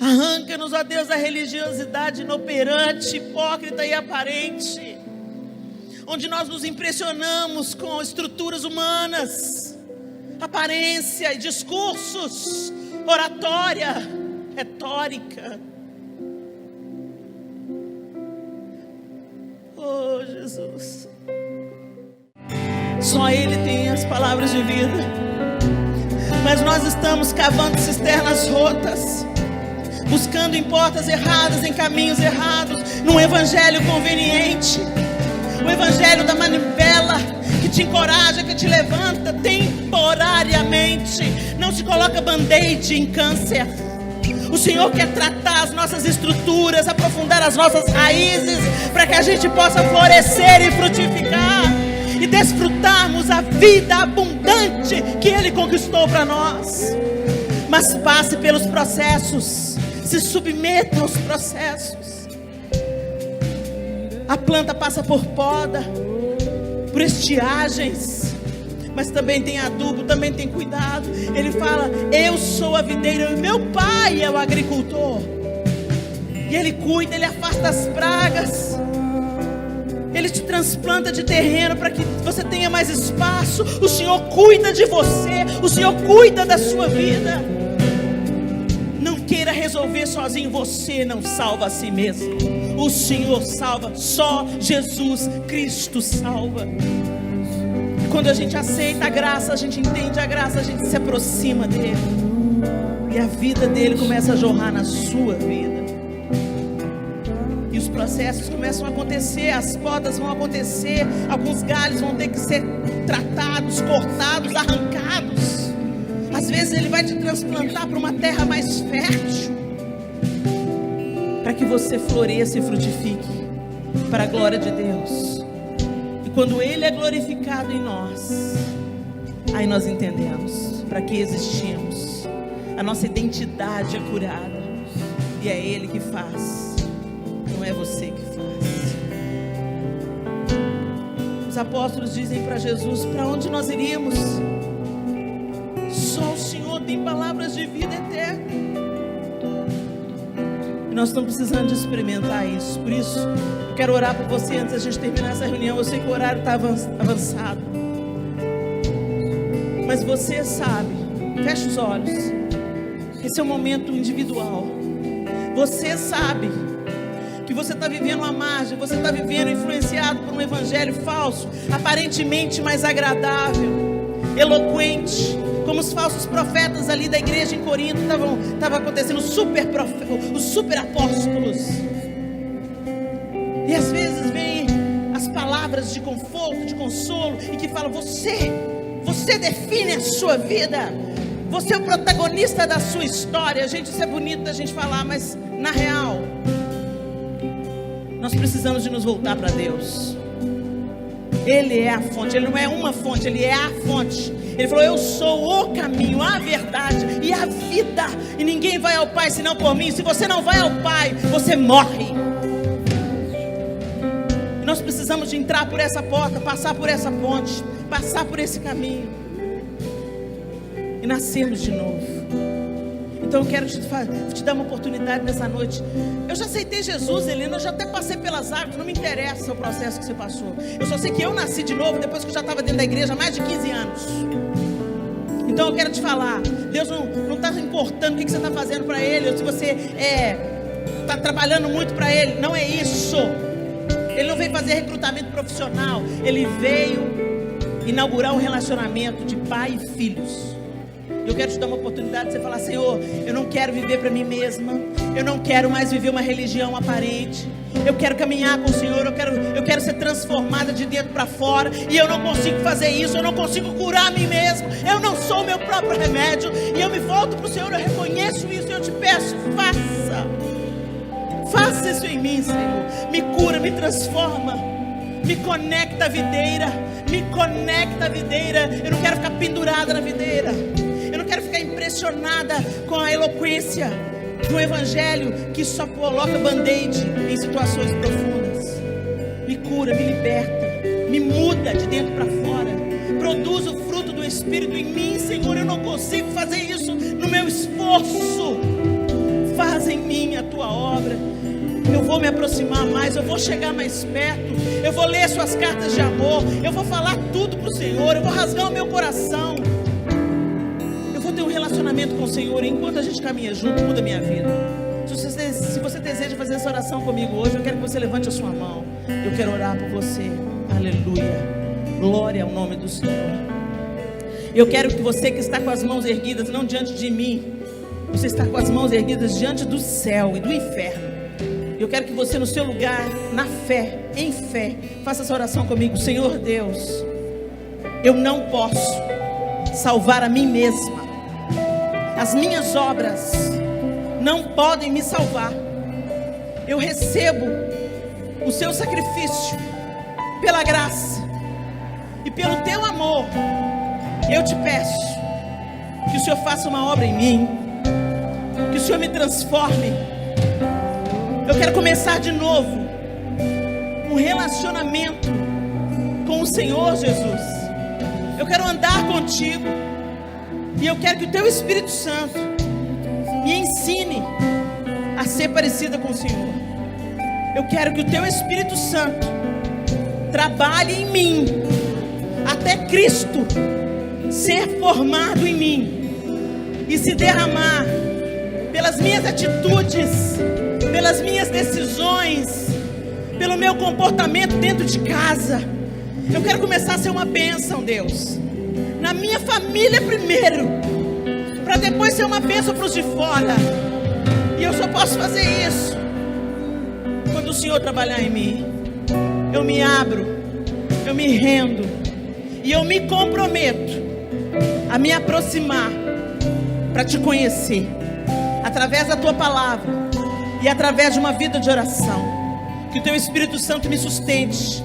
Arranca-nos, ó Deus, da religiosidade inoperante, hipócrita e aparente, onde nós nos impressionamos com estruturas humanas, aparência e discursos, oratória, retórica. Oh, Jesus, só Ele tem as palavras de vida, mas nós estamos cavando cisternas rotas, buscando em portas erradas, em caminhos errados, num evangelho conveniente, o evangelho da manivela, que te encoraja, que te levanta temporariamente. Não se coloca band-aid em câncer. O Senhor quer tratar as nossas estruturas, aprofundar as nossas raízes, para que a gente possa florescer e frutificar, e desfrutarmos a vida abundante que Ele conquistou para nós. Mas passe pelos processos, se submeta aos processos. A planta passa por poda, por estiagens, mas também tem adubo, também tem cuidado. Ele fala: eu sou a videira e meu pai é o agricultor. E Ele cuida, Ele afasta as pragas, Ele te transplanta de terreno para que você tenha mais espaço. O Senhor cuida de você, o Senhor cuida da sua vida. Não queira resolver sozinho, você não salva a si mesmo. O Senhor salva, só Jesus Cristo salva. Quando a gente aceita a graça, a gente entende a graça, a gente se aproxima dele, e a vida dele começa a jorrar na sua vida. E os processos começam a acontecer, as podas vão acontecer, alguns galhos vão ter que ser tratados, cortados, arrancados. Às vezes Ele vai te transplantar para uma terra mais fértil. para que você floresça e frutifique para a glória de Deus. E quando Ele é glorificado em nós, aí nós entendemos para que existimos. A nossa identidade é curada. E é Ele que faz, não é você que faz. Os apóstolos dizem para Jesus: para onde nós iríamos? Só o Senhor tem palavras de vida eterna. E nós estamos precisando de experimentar isso. Por isso, eu quero orar por você antes da gente terminar essa reunião. Eu sei que o horário está avançado, mas você sabe, fecha os olhos, esse é um momento individual. Você sabe que você está vivendo à margem, você está vivendo influenciado por um evangelho falso, aparentemente mais agradável, eloquente, como os falsos profetas ali da igreja em Corinto estavam acontecendo, os super apóstolos. E às vezes vem as palavras de conforto, de consolo, e que falam: você define a sua vida, você é o protagonista da sua história. Gente, isso é bonito da gente falar, mas na real, nós precisamos de nos voltar para Deus. Ele é a fonte, Ele não é uma fonte, Ele é a fonte. Ele falou: eu sou o caminho, a verdade e a vida, e ninguém vai ao Pai senão por mim. Se você não vai ao Pai, você morre. E nós precisamos de entrar por essa porta, passar por essa ponte, passar por esse caminho e nascermos de novo. Então eu quero te dar uma oportunidade nessa noite. Eu já aceitei Jesus, Helena, eu já até passei pelas águas, não me interessa o processo que você passou. Eu só sei que eu nasci de novo depois que eu já estava dentro da igreja há mais de 15 anos. Então eu quero te falar, Deus não está importando o que você está fazendo para Ele, ou se você está trabalhando muito para Ele. Não é isso. Ele não veio fazer recrutamento profissional, Ele veio inaugurar um relacionamento de pai e filhos. Eu quero te dar uma oportunidade de você falar: Senhor, eu não quero viver para mim mesma, eu não quero mais viver uma religião aparente, eu quero caminhar com o Senhor, eu quero ser transformada de dentro para fora, e eu não consigo fazer isso, eu não consigo curar a mim mesmo, eu não sou o meu próprio remédio, e eu me volto para o Senhor, eu reconheço isso, e eu te peço: faça isso em mim, Senhor, me cura, me transforma, me conecta à videira, eu não quero ficar pendurada na videira, eu não quero ficar impressionada com a eloquência do evangelho que só coloca band-aid em situações profundas. Me cura, me liberta, me muda de dentro para fora, produz o fruto do Espírito em mim, Senhor. Eu não consigo fazer isso no meu esforço, faz em mim a tua obra. Eu vou me aproximar mais, eu vou chegar mais perto, eu vou ler suas cartas de amor, eu vou falar tudo para o Senhor, eu vou rasgar o meu coração, eu vou ter um relacionamento com o Senhor. E enquanto a gente caminha junto, muda a minha vida. Se você deseja fazer essa oração comigo hoje, eu quero que você levante a sua mão, eu quero orar por você. Aleluia, glória ao nome do Senhor. Eu quero que você que está com as mãos erguidas, não diante de mim, você está com as mãos erguidas diante do céu e do inferno. Eu quero que você, no seu lugar, na fé, em fé, faça essa oração comigo. Senhor Deus, eu não posso salvar a mim mesma, as minhas obras não podem me salvar. Eu recebo o seu sacrifício pela graça e pelo teu amor. Eu te peço que o Senhor faça uma obra em mim, que o Senhor me transforme. Eu quero começar de novo um relacionamento com o Senhor Jesus. Eu quero andar contigo, e eu quero que o teu Espírito Santo me ensine a ser parecida com o Senhor. Eu quero que o teu Espírito Santo trabalhe em mim até Cristo ser formado em mim e se derramar pelas minhas atitudes, pelas minhas decisões, pelo meu comportamento dentro de casa. Eu quero começar a ser uma bênção, Deus, na minha família primeiro, para depois ser uma bênção para os de fora. E eu só posso fazer isso quando o Senhor trabalhar em mim. Eu me abro, eu me rendo, e eu me comprometo a me aproximar para te conhecer através da tua palavra, e através de uma vida de oração, que o teu Espírito Santo me sustente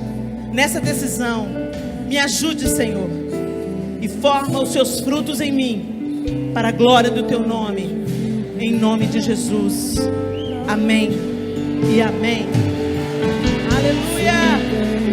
nessa decisão. Me ajude, Senhor, e forma os seus frutos em mim, para a glória do teu nome, em nome de Jesus. Amém e amém. Aleluia.